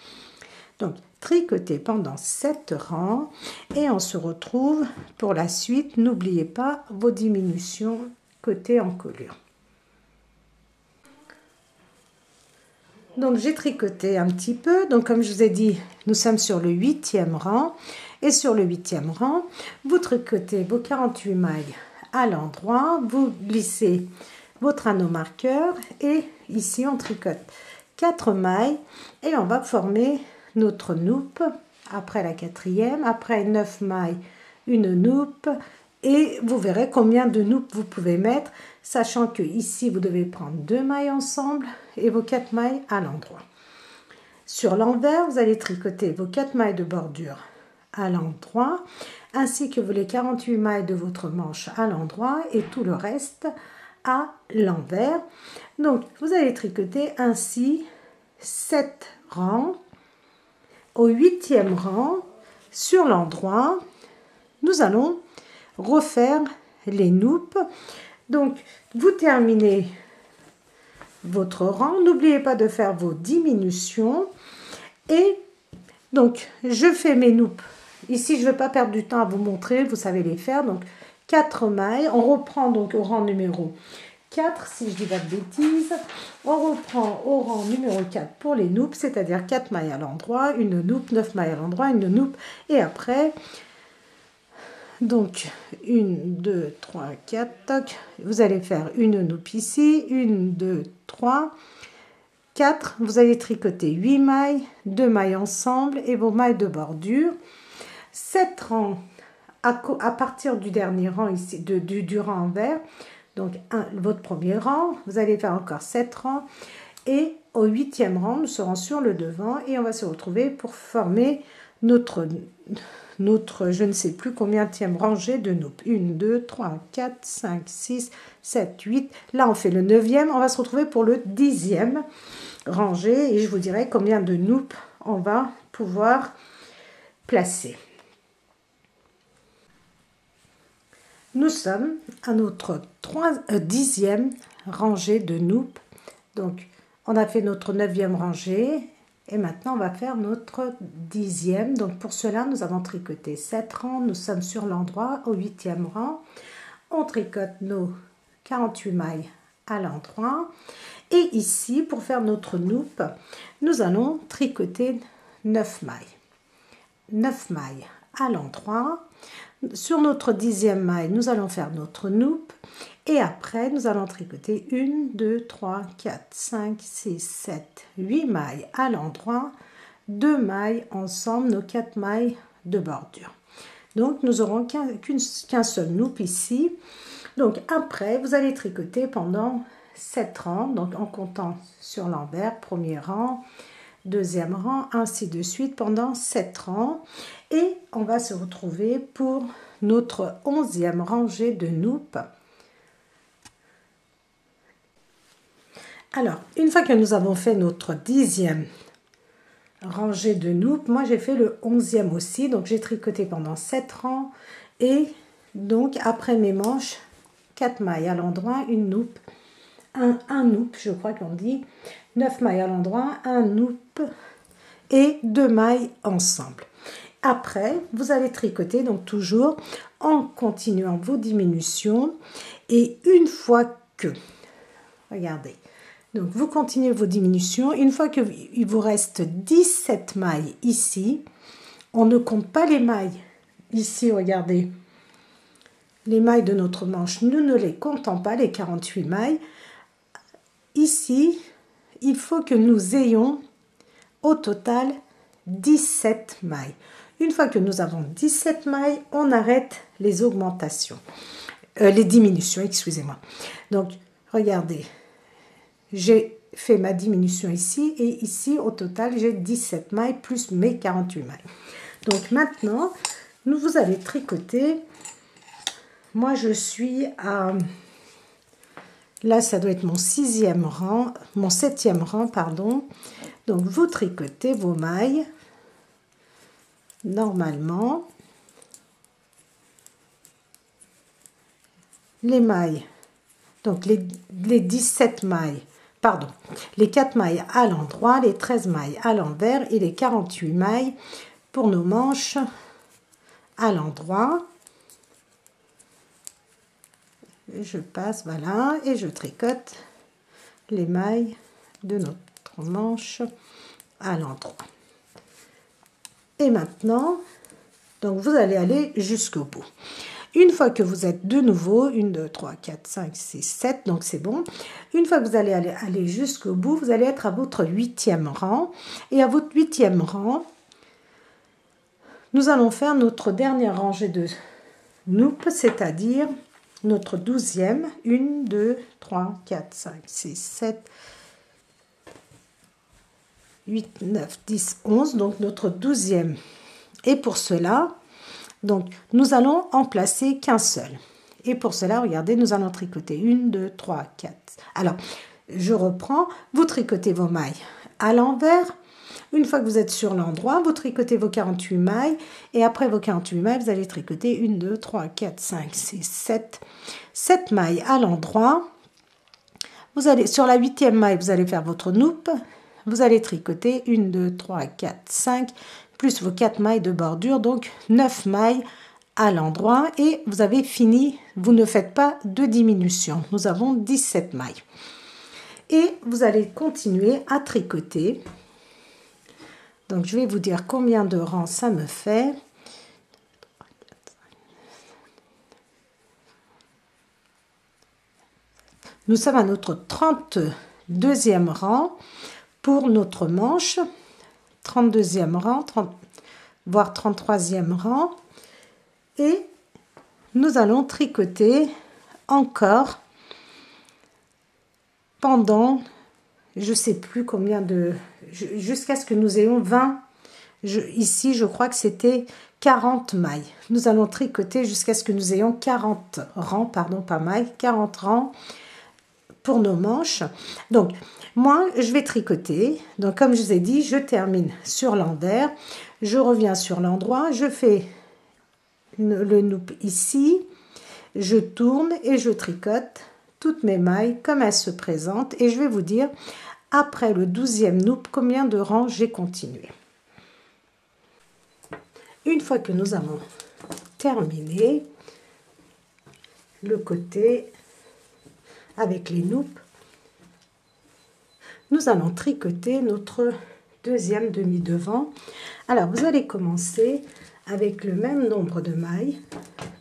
Donc, tricoter pendant 7 rangs et on se retrouve pour la suite. N'oubliez pas vos diminutions côté encolure. Donc, j'ai tricoté un petit peu. Donc, comme je vous ai dit, nous sommes sur le 8e rang. Et sur le 8e rang, vous tricotez vos 48 mailles à l'endroit. Vous glissez votre anneau marqueur et ici, on tricote 4 mailles et on va former notre noupe après la 4e, après 9 mailles, une noupe et vous verrez combien de noupes vous pouvez mettre, sachant que ici vous devez prendre 2 mailles ensemble et vos 4 mailles à l'endroit. Sur l'envers, vous allez tricoter vos 4 mailles de bordure à l'endroit, ainsi que les 48 mailles de votre manche à l'endroit et tout le reste à l'envers. Donc, vous allez tricoter ainsi 7 rangs. Au 8e rang, sur l'endroit, nous allons refaire les noupes. Donc, vous terminez votre rang. N'oubliez pas de faire vos diminutions. Et donc, je fais mes noupes. Ici, je ne vais pas perdre du temps à vous montrer. Vous savez les faire. Donc, 4 mailles. On reprend donc au rang numéro 4, si je dis pas de bêtises. On reprend au rang numéro 4 pour les noupes, c'est-à-dire 4 mailles à l'endroit, une noupe, 9 mailles à l'endroit, une noupe. Et après, donc 1, 2, 3, 4, toc. Vous allez faire une noupe ici, 1, 2, 3, 4. Vous allez tricoter 8 mailles, 2 mailles ensemble et vos mailles de bordure. 7 rangs à partir du dernier rang ici, du rang en vert. Donc, votre premier rang, vous allez faire encore 7 rangs. Et au 8e rang, nous serons sur le devant et on va se retrouver pour former notre je ne sais plus combienième rangée de noupes. 1, 2, 3, 4, 5, 6, 7, 8. Là, on fait le 9e. On va se retrouver pour le 10e rangée et je vous dirai combien de noupes on va pouvoir placer. Nous sommes à notre 10e rangée de noupes. Donc, on a fait notre 9e rangée et maintenant on va faire notre 10e. Donc, pour cela, nous avons tricoté 7 rangs. Nous sommes sur l'endroit au 8e rang. On tricote nos 48 mailles à l'endroit. Et ici, pour faire notre noupe, nous allons tricoter 9 mailles. 9 mailles à l'endroit. Sur notre 10e maille, nous allons faire notre noupe et après, nous allons tricoter 1, 2, 3, 4, 5, 6, 7, 8 mailles à l'endroit, 2 mailles ensemble, nos 4 mailles de bordure. Donc, nous n'aurons qu'un seul noupe ici. Donc, après, vous allez tricoter pendant 7 rangs, donc en comptant sur l'envers, premier rang, deuxième rang, ainsi de suite pendant 7 rangs. Et on va se retrouver pour notre 11e rangée de noupes. Alors, une fois que nous avons fait notre 10e rangée de noupes, moi j'ai fait le 11e aussi. Donc j'ai tricoté pendant 7 rangs. Et donc après mes manches, 4 mailles à l'endroit, une noupe, un noupe, je crois qu'on dit, 9 mailles à l'endroit, un noupe et 2 mailles ensemble. Après, vous allez tricoter, donc toujours en continuant vos diminutions. Et une fois que, regardez, donc vous continuez vos diminutions. Une fois qu'il vous reste 17 mailles ici, on ne compte pas les mailles. Ici, regardez, les mailles de notre manche, nous ne les comptons pas, les 48 mailles. Ici, il faut que nous ayons au total 17 mailles. Une fois que nous avons 17 mailles, on arrête les augmentations, les diminutions, excusez-moi. Donc, regardez, j'ai fait ma diminution ici et ici, au total, j'ai 17 mailles plus mes 48 mailles. Donc, maintenant, vous allez tricoter. Moi, je suis à... Là, ça doit être mon 6e rang, mon 7e rang, pardon. Donc, vous tricotez vos mailles. Normalement, les mailles, donc les 17 mailles, pardon, les 4 mailles à l'endroit, les 13 mailles à l'envers et les 48 mailles pour nos manches à l'endroit. Je passe, voilà, et je tricote les mailles de notre manche à l'endroit. Et maintenant, donc vous allez aller jusqu'au bout. Une fois que vous êtes de nouveau, 1, 2, 3, 4, 5, 6, 7, donc c'est bon. Une fois que vous allez aller jusqu'au bout, vous allez être à votre 8e rang. Et à votre 8e rang, nous allons faire notre dernière rangée de noupes, c'est-à-dire notre 12e. 1, 2, 3, 4, 5, 6, 7, 8, 9, 10, 11, donc notre 12e. Et pour cela, donc, nous allons en placer qu'un seul. Et pour cela, regardez, nous allons tricoter 1, 2, 3, 4. Alors, je reprends, vous tricotez vos mailles à l'envers. Une fois que vous êtes sur l'endroit, vous tricotez vos 48 mailles et après vos 48 mailles, vous allez tricoter 1, 2, 3, 4, 5, 6, 7. 7 mailles à l'endroit. Vous allez, sur la 8e maille, vous allez faire votre noupe. Vous allez tricoter 1, 2, 3, 4, 5, plus vos 4 mailles de bordure, donc 9 mailles à l'endroit et vous avez fini. Vous ne faites pas de diminution. Nous avons 17 mailles. Et vous allez continuer à tricoter. Donc, je vais vous dire combien de rangs ça me fait. Nous sommes à notre 32e rang pour notre manche. 32e rang, voire 33e rang. Et nous allons tricoter encore pendant, je ne sais plus combien de... jusqu'à ce que nous ayons 20. Ici, je crois que c'était 40 mailles. Nous allons tricoter jusqu'à ce que nous ayons 40 rangs, pardon, pas mailles, 40 rangs pour nos manches. Donc, moi, je vais tricoter. Donc, comme je vous ai dit, je termine sur l'envers. Je reviens sur l'endroit. Je fais le noupe ici. Je tourne et je tricote toutes mes mailles comme elles se présentent. Et je vais vous dire, après le 12e noupe, combien de rangs j'ai continué. Une fois que nous avons terminé le côté avec les noupes, nous allons tricoter notre deuxième demi-devant. Alors, vous allez commencer avec le même nombre de mailles.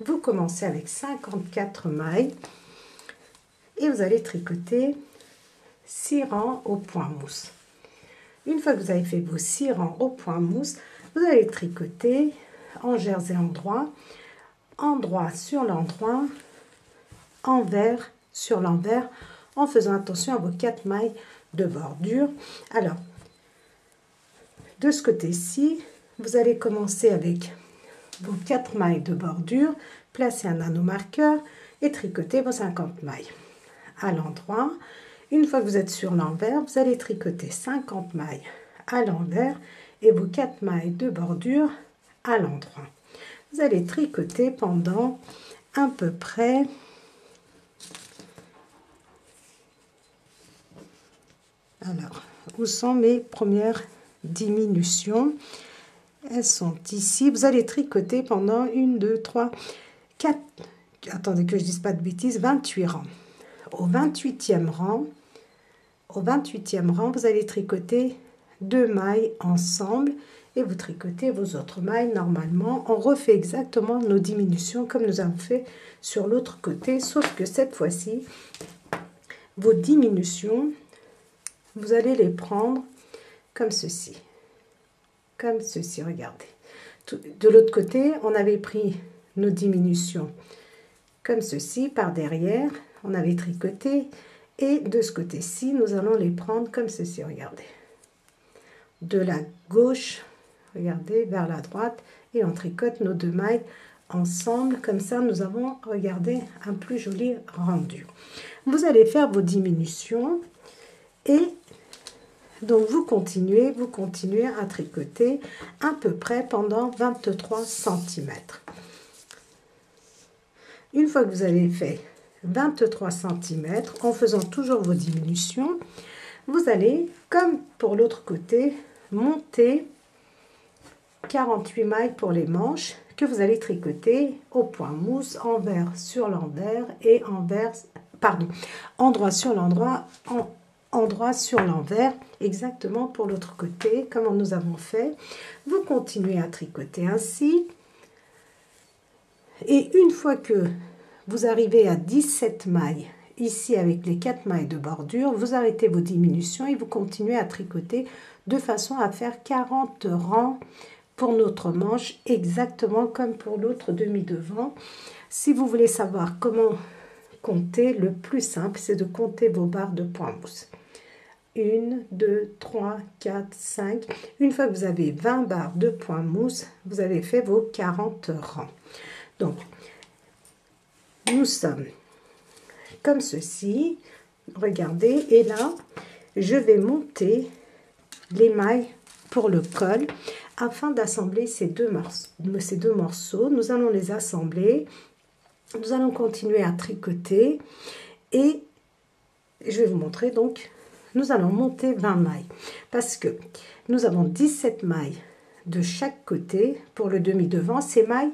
Vous commencez avec 54 mailles et vous allez tricoter 6 rangs au point mousse. Une fois que vous avez fait vos 6 rangs au point mousse, vous allez tricoter en jersey endroit sur l'endroit, envers sur l'envers, en faisant attention à vos 4 mailles de bordure. Alors, de ce côté-ci, vous allez commencer avec vos 4 mailles de bordure, placer un anneau marqueur et tricoter vos 50 mailles. À l'endroit, une fois que vous êtes sur l'envers, vous allez tricoter 50 mailles à l'envers et vos 4 mailles de bordure à l'endroit. Vous allez tricoter pendant à peu près alors, où sont mes premières diminutions? Elles sont ici. Vous allez tricoter pendant 1, 2, 3, 4, attendez que je ne dise pas de bêtises, 28 rangs. Au 28e rang, vous allez tricoter 2 mailles ensemble et vous tricotez vos autres mailles normalement. On refait exactement nos diminutions comme nous avons fait sur l'autre côté, sauf que cette fois-ci, vos diminutions, vous allez les prendre comme ceci. Comme ceci, regardez. De l'autre côté, on avait pris nos diminutions comme ceci, par derrière. On avait tricoté. Et de ce côté-ci, nous allons les prendre comme ceci, regardez. De la gauche, regardez, vers la droite. Et on tricote nos 2 mailles ensemble. Comme ça, nous avons, regardez, un plus joli rendu. Vous allez faire vos diminutions. Et donc, vous continuez à tricoter à peu près pendant 23 cm. Une fois que vous avez fait 23 cm, en faisant toujours vos diminutions, vous allez, comme pour l'autre côté, monter 48 mailles pour les manches que vous allez tricoter au point mousse, envers sur l'envers et endroit sur l'endroit, endroit sur l'envers, exactement pour l'autre côté, comme nous avons fait. Vous continuez à tricoter ainsi. Et une fois que vous arrivez à 17 mailles, ici avec les 4 mailles de bordure, vous arrêtez vos diminutions et vous continuez à tricoter de façon à faire 40 rangs pour notre manche, exactement comme pour l'autre demi-devant. Si vous voulez savoir comment compter, le plus simple, c'est de compter vos barres de point mousse. 1, 2, 3, 4, 5. Une fois que vous avez 20 barres de point mousse, vous avez fait vos 40 rangs. Donc, nous sommes comme ceci. Regardez, et là, je vais monter les mailles pour le col afin d'assembler ces deux morceaux. Nous allons les assembler. Nous allons continuer à tricoter et je vais vous montrer donc, nous allons monter 20 mailles parce que nous avons 17 mailles de chaque côté pour le demi devant. Ces mailles,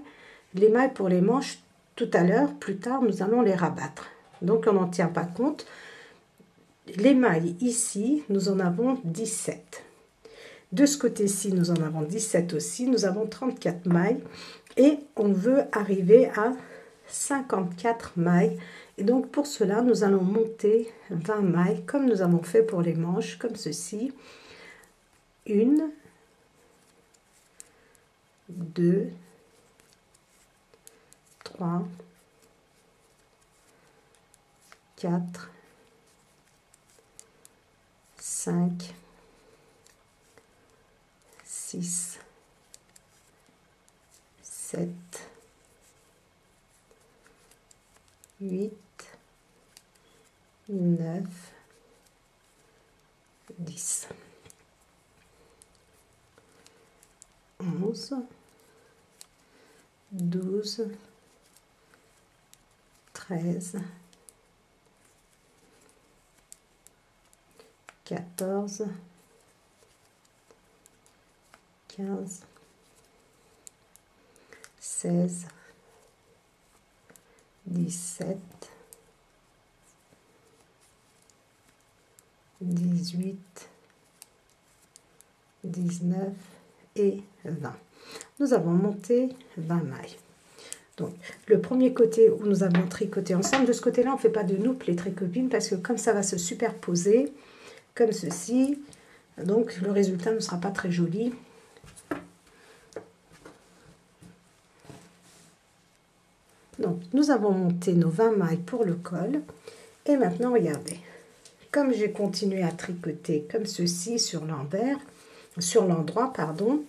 les mailles pour les manches, tout à l'heure, plus tard, nous allons les rabattre. Donc on n'en tient pas compte. Les mailles ici, nous en avons 17. De ce côté-ci, nous en avons 17 aussi. Nous avons 34 mailles et on veut arriver à 54 mailles. Et donc pour cela, nous allons monter 20 mailles comme nous avons fait pour les manches, comme ceci. 1, 2, 3, 4, 5, 6, 7, 8, 9, 10, 11, 12, 13, 14, 15, 16, 17, 18, 19 et 20. Nous avons monté 20 mailles. Donc, le premier côté où nous avons tricoté ensemble, de ce côté-là, on ne fait pas de nouple les tricopines parce que comme ça va se superposer, comme ceci, donc le résultat ne sera pas très joli. Donc, nous avons monté nos 20 mailles pour le col. Et maintenant, regardez, comme j'ai continué à tricoter comme ceci sur l'endroit, pardon,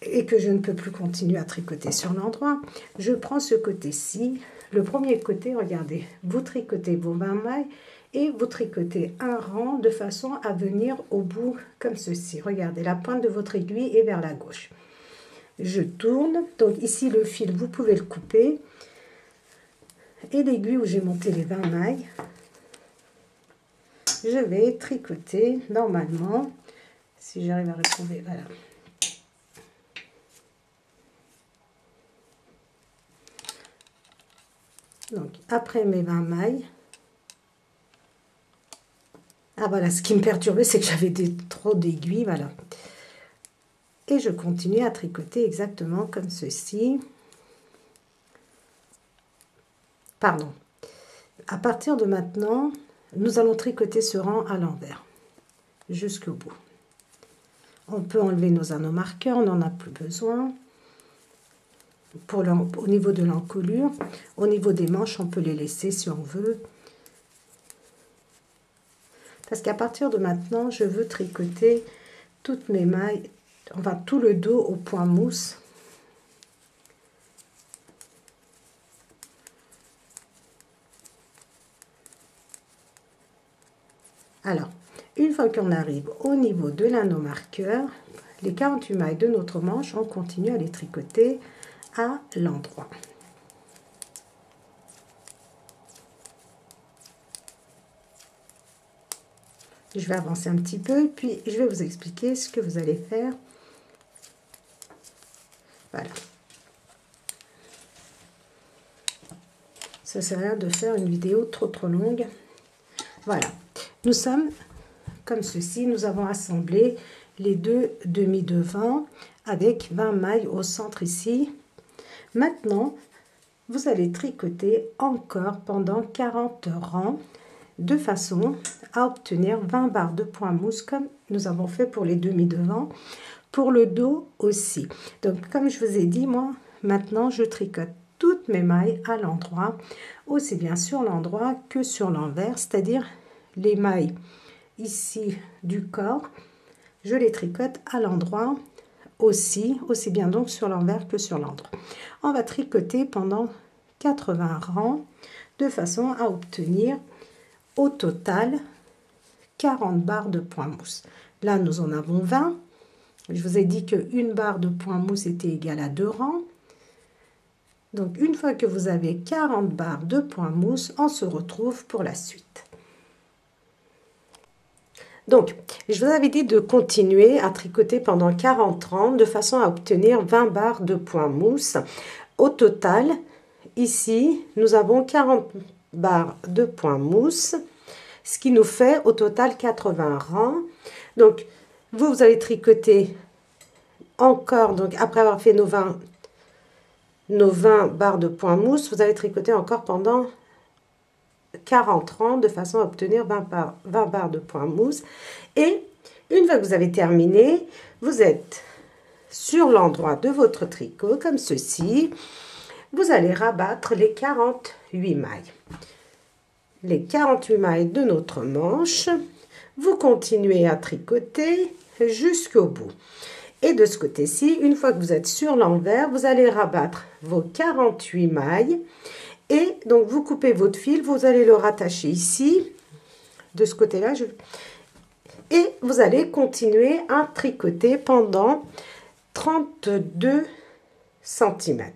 et que je ne peux plus continuer à tricoter sur l'endroit, je prends ce côté-ci. Le premier côté, regardez, vous tricotez vos 20 mailles et vous tricotez un rang de façon à venir au bout comme ceci. Regardez, la pointe de votre aiguille est vers la gauche. Je tourne, donc ici le fil, vous pouvez le couper. Et l'aiguille où j'ai monté les 20 mailles, je vais tricoter normalement, si j'arrive à retrouver, voilà. Donc, après mes 20 mailles, ah voilà, ce qui me perturbait, c'est que j'avais trop d'aiguilles, voilà. Et je continue à tricoter exactement comme ceci. Pardon. À partir de maintenant, nous allons tricoter ce rang à l'envers, jusqu'au bout. On peut enlever nos anneaux marqueurs, on n'en a plus besoin. Au niveau de l'encolure, au niveau des manches, on peut les laisser si on veut. Parce qu'à partir de maintenant, je veux tricoter toutes mes mailles, enfin tout le dos au point mousse. Alors, une fois qu'on arrive au niveau de l'anneau marqueur, les 48 mailles de notre manche, on continue à les tricoter à l'endroit. Je vais avancer un petit peu, puis je vais vous expliquer ce que vous allez faire. Voilà. Ça sert à rien de faire une vidéo trop longue. Voilà. Nous sommes comme ceci. Nous avons assemblé les deux demi-devants avec 20 mailles au centre ici. Maintenant, vous allez tricoter encore pendant 40 rangs de façon à obtenir 20 barres de point mousse comme nous avons fait pour les demi-devants, pour le dos aussi. Donc comme je vous ai dit, moi maintenant je tricote toutes mes mailles à l'endroit, aussi bien sur l'endroit que sur l'envers, c'est-à-dire les mailles ici du corps, je les tricote à l'endroit aussi bien donc sur l'envers que sur l'endroit. On va tricoter pendant 80 rangs de façon à obtenir au total 40 barres de point mousse. Là nous en avons 20, Je vous ai dit qu'une barre de point mousse était égale à 2 rangs. Donc, une fois que vous avez 40 barres de point mousse, on se retrouve pour la suite. Donc, je vous avais dit de continuer à tricoter pendant 40 rangs de façon à obtenir 20 barres de point mousse. Au total, ici, nous avons 40 barres de point mousse, ce qui nous fait au total 80 rangs. Donc, vous allez tricoter encore, donc après avoir fait nos 20 barres de point mousse, vous allez tricoter encore pendant 40 rangs de façon à obtenir 20 barres de point mousse. Et une fois que vous avez terminé, vous êtes sur l'endroit de votre tricot comme ceci. Vous allez rabattre les 48 mailles. Les 48 mailles de notre manche. Vous continuez à tricoter jusqu'au bout. Et de ce côté-ci, une fois que vous êtes sur l'envers, vous allez rabattre vos 48 mailles. Et donc, vous coupez votre fil, vous allez le rattacher ici, de ce côté-là. Et vous allez continuer à tricoter pendant 32 cm.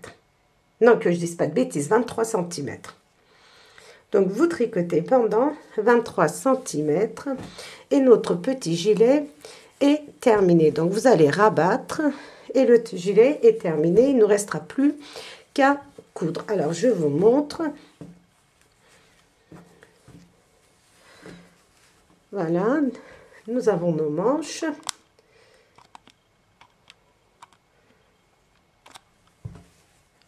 Non, que je ne dise pas de bêtises, 23 cm. Donc, vous tricotez pendant 23 cm et notre petit gilet est terminé. Donc, vous allez rabattre et le gilet est terminé. Il ne nous restera plus qu'à coudre. Alors, je vous montre. Voilà, nous avons nos manches.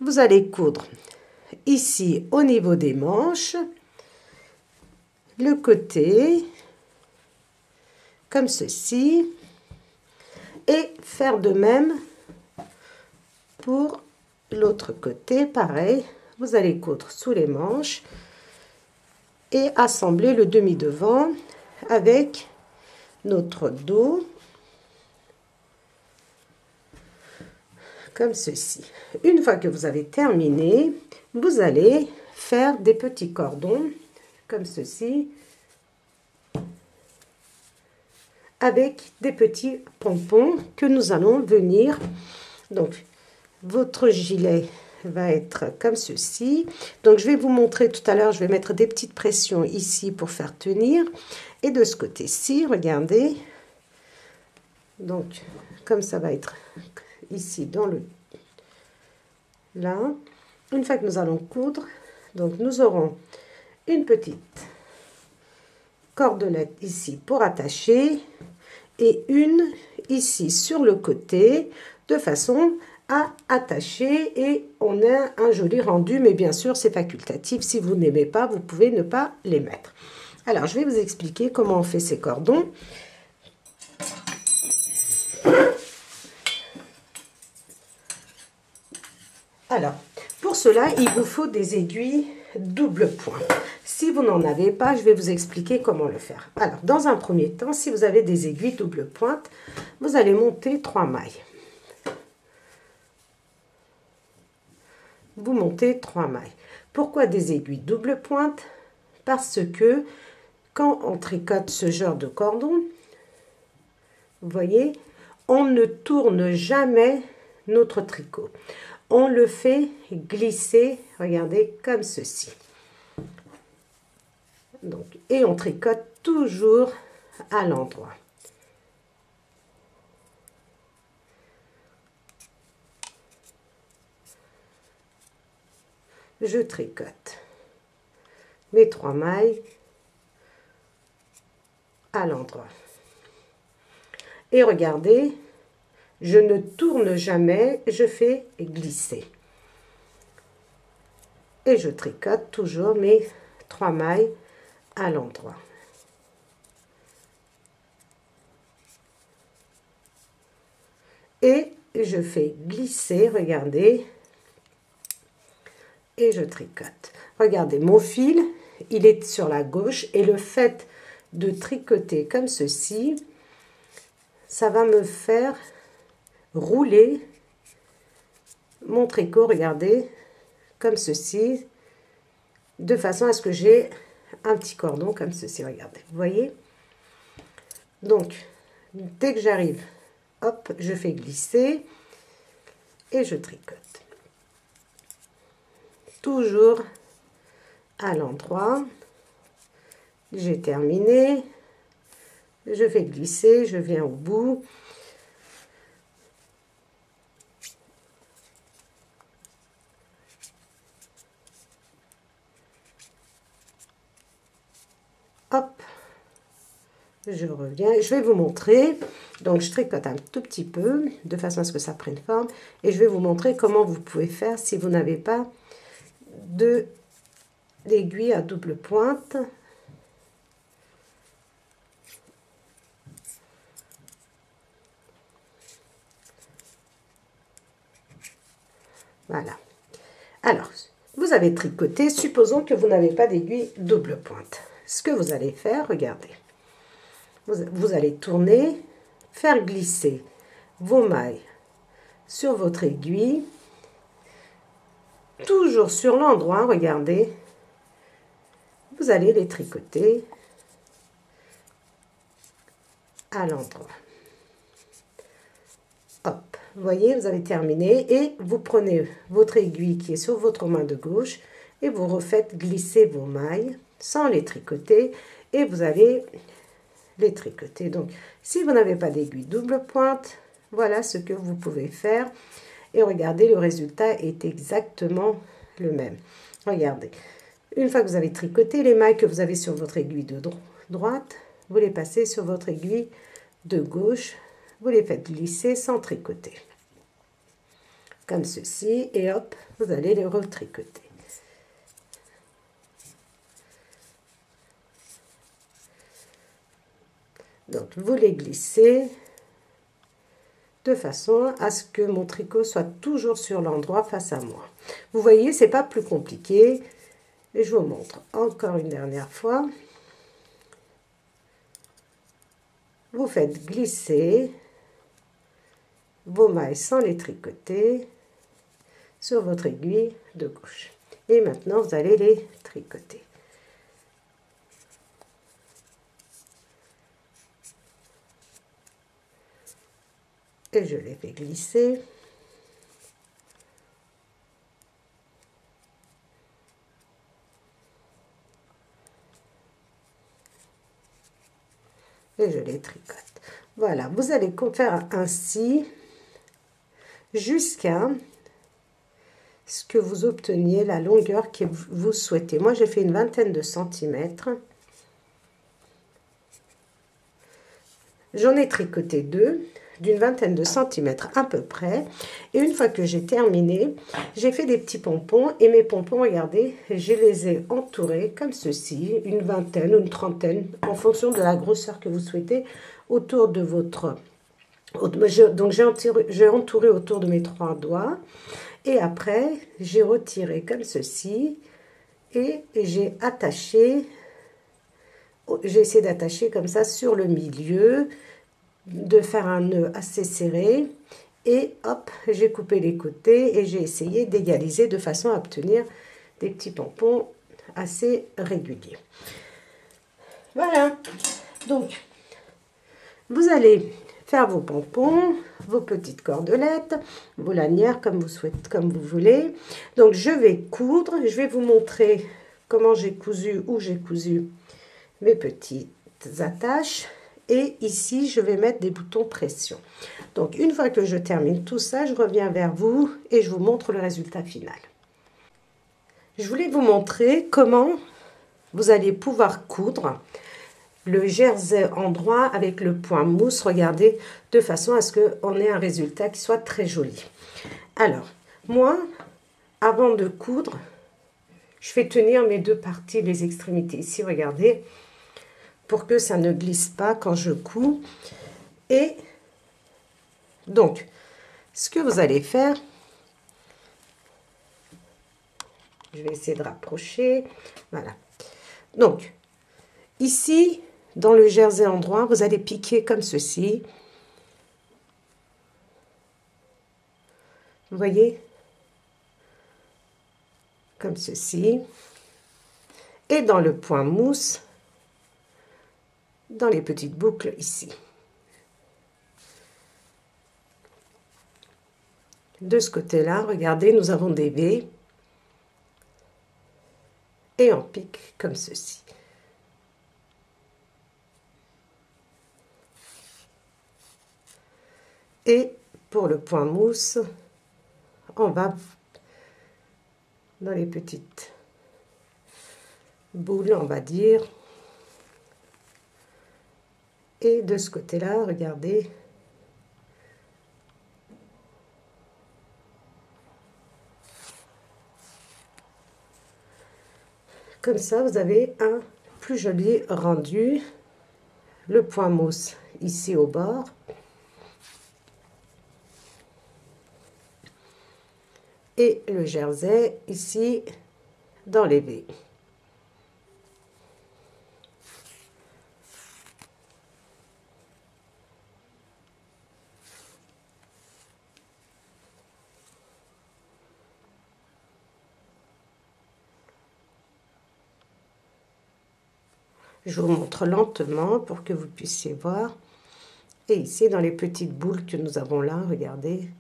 Vous allez coudre ici au niveau des manches, le côté, comme ceci, et faire de même pour l'autre côté, pareil. Vous allez coudre sous les manches et assembler le demi-devant avec notre dos, comme ceci. Une fois que vous avez terminé, vous allez faire des petits cordons, comme ceci, avec des petits pompons que nous allons venir. Donc, votre gilet va être comme ceci. Donc, je vais vous montrer tout à l'heure, je vais mettre des petites pressions ici pour faire tenir. Et de ce côté-ci, regardez. Donc, comme ça va être ici dans le... Là. Une fois que nous allons coudre, donc nous aurons une petite cordelette ici pour attacher et une ici sur le côté de façon à attacher et on a un joli rendu, mais bien sûr c'est facultatif. Si vous n'aimez pas, vous pouvez ne pas les mettre. Alors je vais vous expliquer comment on fait ces cordons. Alors, pour cela, il vous faut des aiguilles double point. Si vous n'en avez pas, je vais vous expliquer comment le faire. Alors, dans un premier temps, si vous avez des aiguilles double pointe, vous allez monter 3 mailles. Vous montez 3 mailles. Pourquoi des aiguilles double pointe? Parce que quand on tricote ce genre de cordon, vous voyez, on ne tourne jamais notre tricot. On le fait glisser, regardez, comme ceci. Donc, et on tricote toujours à l'endroit. Je tricote mes 3 mailles à l'endroit. Et regardez, je ne tourne jamais, je fais glisser. Et je tricote toujours mes 3 mailles à l'endroit. Et je fais glisser, regardez, et je tricote. Regardez, mon fil, il est sur la gauche et le fait de tricoter comme ceci, ça va me faire rouler mon tricot, regardez, comme ceci, de façon à ce que j'ai un petit cordon comme ceci, regardez, vous voyez. Donc, dès que j'arrive hop, je fais glisser et je tricote. Toujours à l'endroit. J'ai terminé. Je fais glisser, je viens au bout. Hop, je reviens. Je vais vous montrer. Donc, je tricote un tout petit peu, de façon à ce que ça prenne forme. Et je vais vous montrer comment vous pouvez faire si vous n'avez pas d'aiguille à double pointe. Voilà. Alors, vous avez tricoté. Supposons que vous n'avez pas d'aiguille double pointe. Ce que vous allez faire, regardez. Vous allez tourner, faire glisser vos mailles sur votre aiguille. Toujours sur l'endroit, regardez. Vous allez les tricoter à l'endroit. Hop, vous voyez, vous avez terminé et vous prenez votre aiguille qui est sur votre main de gauche et vous refaites glisser vos mailles sans les tricoter et vous allez les tricoter. Donc, si vous n'avez pas d'aiguille double pointe, voilà ce que vous pouvez faire et regardez, le résultat est exactement le même. Regardez, une fois que vous avez tricoté les mailles que vous avez sur votre aiguille de droite, vous les passez sur votre aiguille de gauche. Vous les faites glisser sans tricoter. Comme ceci. Et hop, vous allez les retricoter. Donc, vous les glissez de façon à ce que mon tricot soit toujours sur l'endroit face à moi. Vous voyez, c'est pas plus compliqué. Et je vous montre encore une dernière fois. Vous faites glisser vos mailles sans les tricoter sur votre aiguille de gauche. Et maintenant, vous allez les tricoter. Et je les fais glisser. Et je les tricote. Voilà, vous allez faire ainsi jusqu'à ce que vous obteniez la longueur que vous souhaitez. Moi, j'ai fait une vingtaine de centimètres. J'en ai tricoté deux, d'une vingtaine de centimètres à peu près. Et une fois que j'ai terminé, j'ai fait des petits pompons. Et mes pompons, regardez, je les ai entourés comme ceci, une vingtaine ou une trentaine, en fonction de la grosseur que vous souhaitez, autour de votre... Donc, j'ai entouré autour de mes 3 doigts. Et après, j'ai retiré comme ceci. Et j'ai attaché... J'ai essayé d'attacher comme ça sur le milieu, de faire un nœud assez serré. Et hop, j'ai coupé les côtés et j'ai essayé d'égaliser de façon à obtenir des petits pompons assez réguliers. Voilà. Donc, vous allez faire vos pompons, vos petites cordelettes, vos lanières comme vous souhaitez, comme vous voulez. Donc, je vais coudre. Je vais vous montrer comment j'ai cousu, où j'ai cousu mes petites attaches. Et ici, je vais mettre des boutons pression. Donc, une fois que je termine tout ça, je reviens vers vous et je vous montre le résultat final. Je voulais vous montrer comment vous allez pouvoir coudre le jersey endroit avec le point mousse, regardez, de façon à ce qu'on ait un résultat qui soit très joli. Alors, moi, avant de coudre, je fais tenir mes deux parties, les extrémités ici, regardez, pour que ça ne glisse pas quand je couds. Et donc, ce que vous allez faire, je vais essayer de rapprocher, voilà. Donc, ici, dans le jersey endroit, vous allez piquer comme ceci. Vous voyez? Comme ceci. Et dans le point mousse, dans les petites boucles ici. De ce côté-là, regardez, nous avons des V et en pique comme ceci. Et pour le point mousse, on va dans les petites boules, on va dire. Et de ce côté-là, regardez. Comme ça, vous avez un plus joli rendu. Le point mousse ici au bord. Et le jersey ici dans les V. Je vous montre lentement pour que vous puissiez voir. Et ici, dans les petites boules que nous avons là, regardez.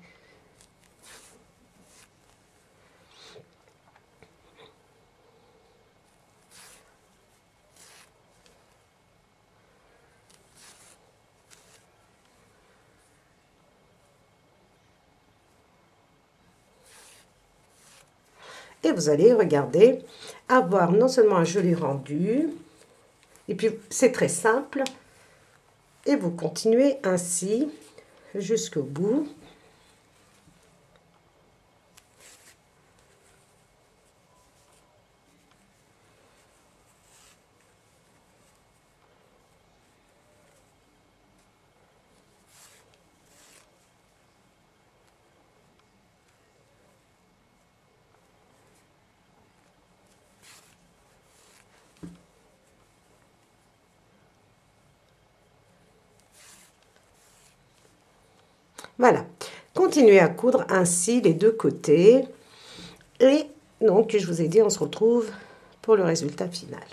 Et vous allez, regarder, avoir non seulement un joli rendu, et puis c'est très simple, et vous continuez ainsi jusqu'au bout. Voilà, continuez à coudre ainsi les deux côtés. Et donc, je vous ai dit, on se retrouve pour le résultat final.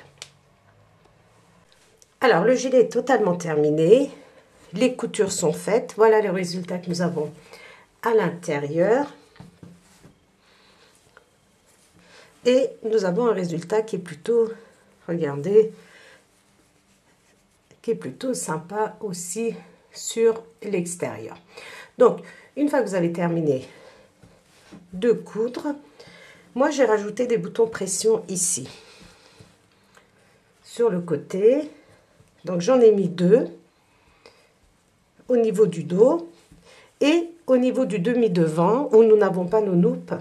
Alors, le gilet est totalement terminé. Les coutures sont faites. Voilà le résultat que nous avons à l'intérieur. Et nous avons un résultat qui est plutôt, regardez, qui est plutôt sympa aussi sur l'extérieur. Donc, une fois que vous avez terminé de coudre, moi j'ai rajouté des boutons pression ici, sur le côté. Donc, j'en ai mis 2 au niveau du dos et au niveau du demi-devant où nous n'avons pas nos noupes.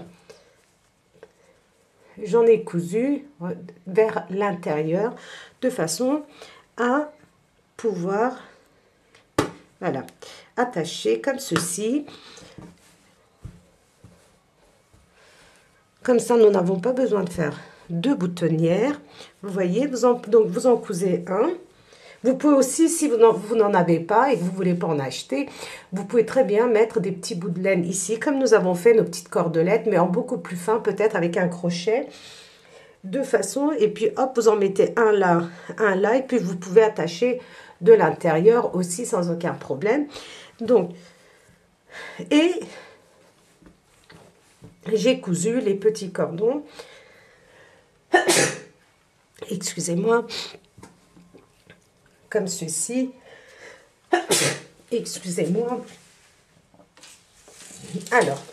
J'en ai cousu vers l'intérieur de façon à pouvoir, voilà, attacher comme ceci. Comme ça, nous n'avons pas besoin de faire 2 boutonnières. Vous voyez, donc vous en cousez un. Vous pouvez aussi, si vous n'en avez pas et que vous ne voulez pas en acheter, vous pouvez très bien mettre des petits bouts de laine ici, comme nous avons fait nos petites cordelettes, mais en beaucoup plus fin, peut-être avec un crochet. De façon, et puis hop, vous en mettez un là, et puis vous pouvez attacher de l'intérieur aussi sans aucun problème. Donc, et j'ai cousu les petits cordons. Excusez-moi. Comme ceci. Excusez-moi. Alors,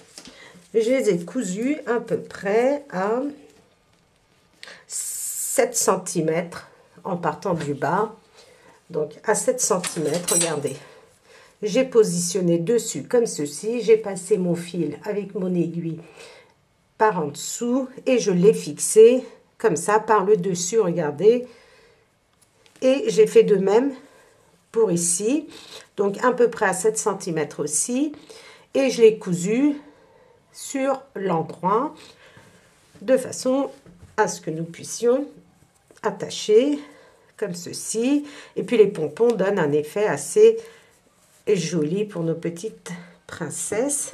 je les ai cousus à peu près à 7 cm en partant du bas. Donc, à 7 cm, regardez. J'ai positionné dessus comme ceci. J'ai passé mon fil avec mon aiguille par en dessous et je l'ai fixé comme ça par le dessus, regardez. Et j'ai fait de même pour ici, donc à peu près à 7 cm aussi. Et je l'ai cousu sur l'endroit de façon à ce que nous puissions attacher comme ceci. Et puis les pompons donnent un effet assez joli pour nos petites princesses.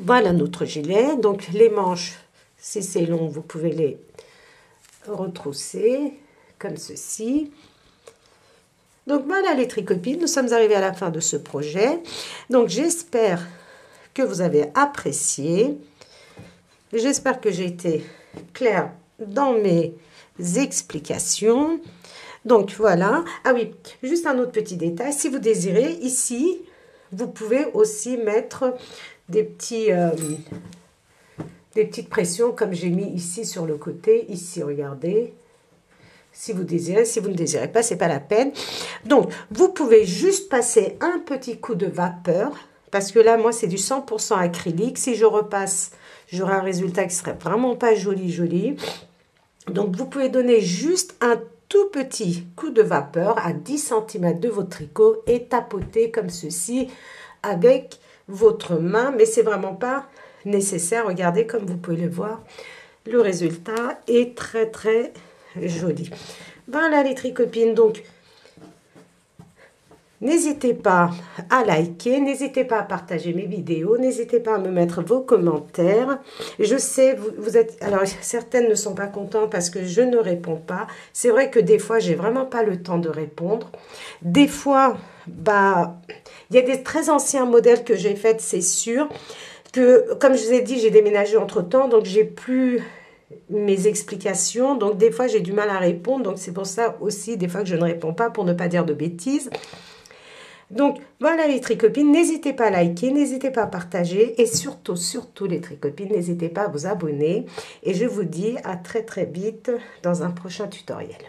Voilà notre gilet. Donc les manches, si c'est long, vous pouvez les retrousser comme ceci. Donc voilà les tricopines, nous sommes arrivés à la fin de ce projet. Donc j'espère que vous avez apprécié. J'espère que j'ai été claire dans mes explications. Donc voilà. Ah oui, juste un autre petit détail. Si vous désirez, ici, vous pouvez aussi mettre des petites pressions comme j'ai mis ici sur le côté. Ici, regardez. Si vous désirez, si vous ne désirez pas, c'est pas la peine. Donc, vous pouvez juste passer un petit coup de vapeur. Parce que là, moi, c'est du 100% acrylique. Si je repasse, j'aurai un résultat qui serait vraiment pas joli, joli. Donc, vous pouvez donner juste un tout petit coup de vapeur à 10 cm de votre tricot et tapoter comme ceci avec votre main. Mais c'est vraiment pas nécessaire. Regardez, comme vous pouvez le voir, le résultat est très, très joli. Voilà les tricopines, donc n'hésitez pas à liker, n'hésitez pas à partager mes vidéos, n'hésitez pas à me mettre vos commentaires. Je sais, vous êtes... Alors, certaines ne sont pas contentes parce que je ne réponds pas. C'est vrai que des fois, j'ai vraiment pas le temps de répondre. Des fois, bah, il y a des très anciens modèles que j'ai faits, c'est sûr. Que, comme je vous ai dit, j'ai déménagé entre-temps, donc j'ai plus mes explications, donc des fois j'ai du mal à répondre, donc c'est pour ça aussi des fois que je ne réponds pas pour ne pas dire de bêtises. Donc voilà les tricopines, n'hésitez pas à liker, n'hésitez pas à partager et surtout les tricopines, n'hésitez pas à vous abonner et je vous dis à très très vite dans un prochain tutoriel.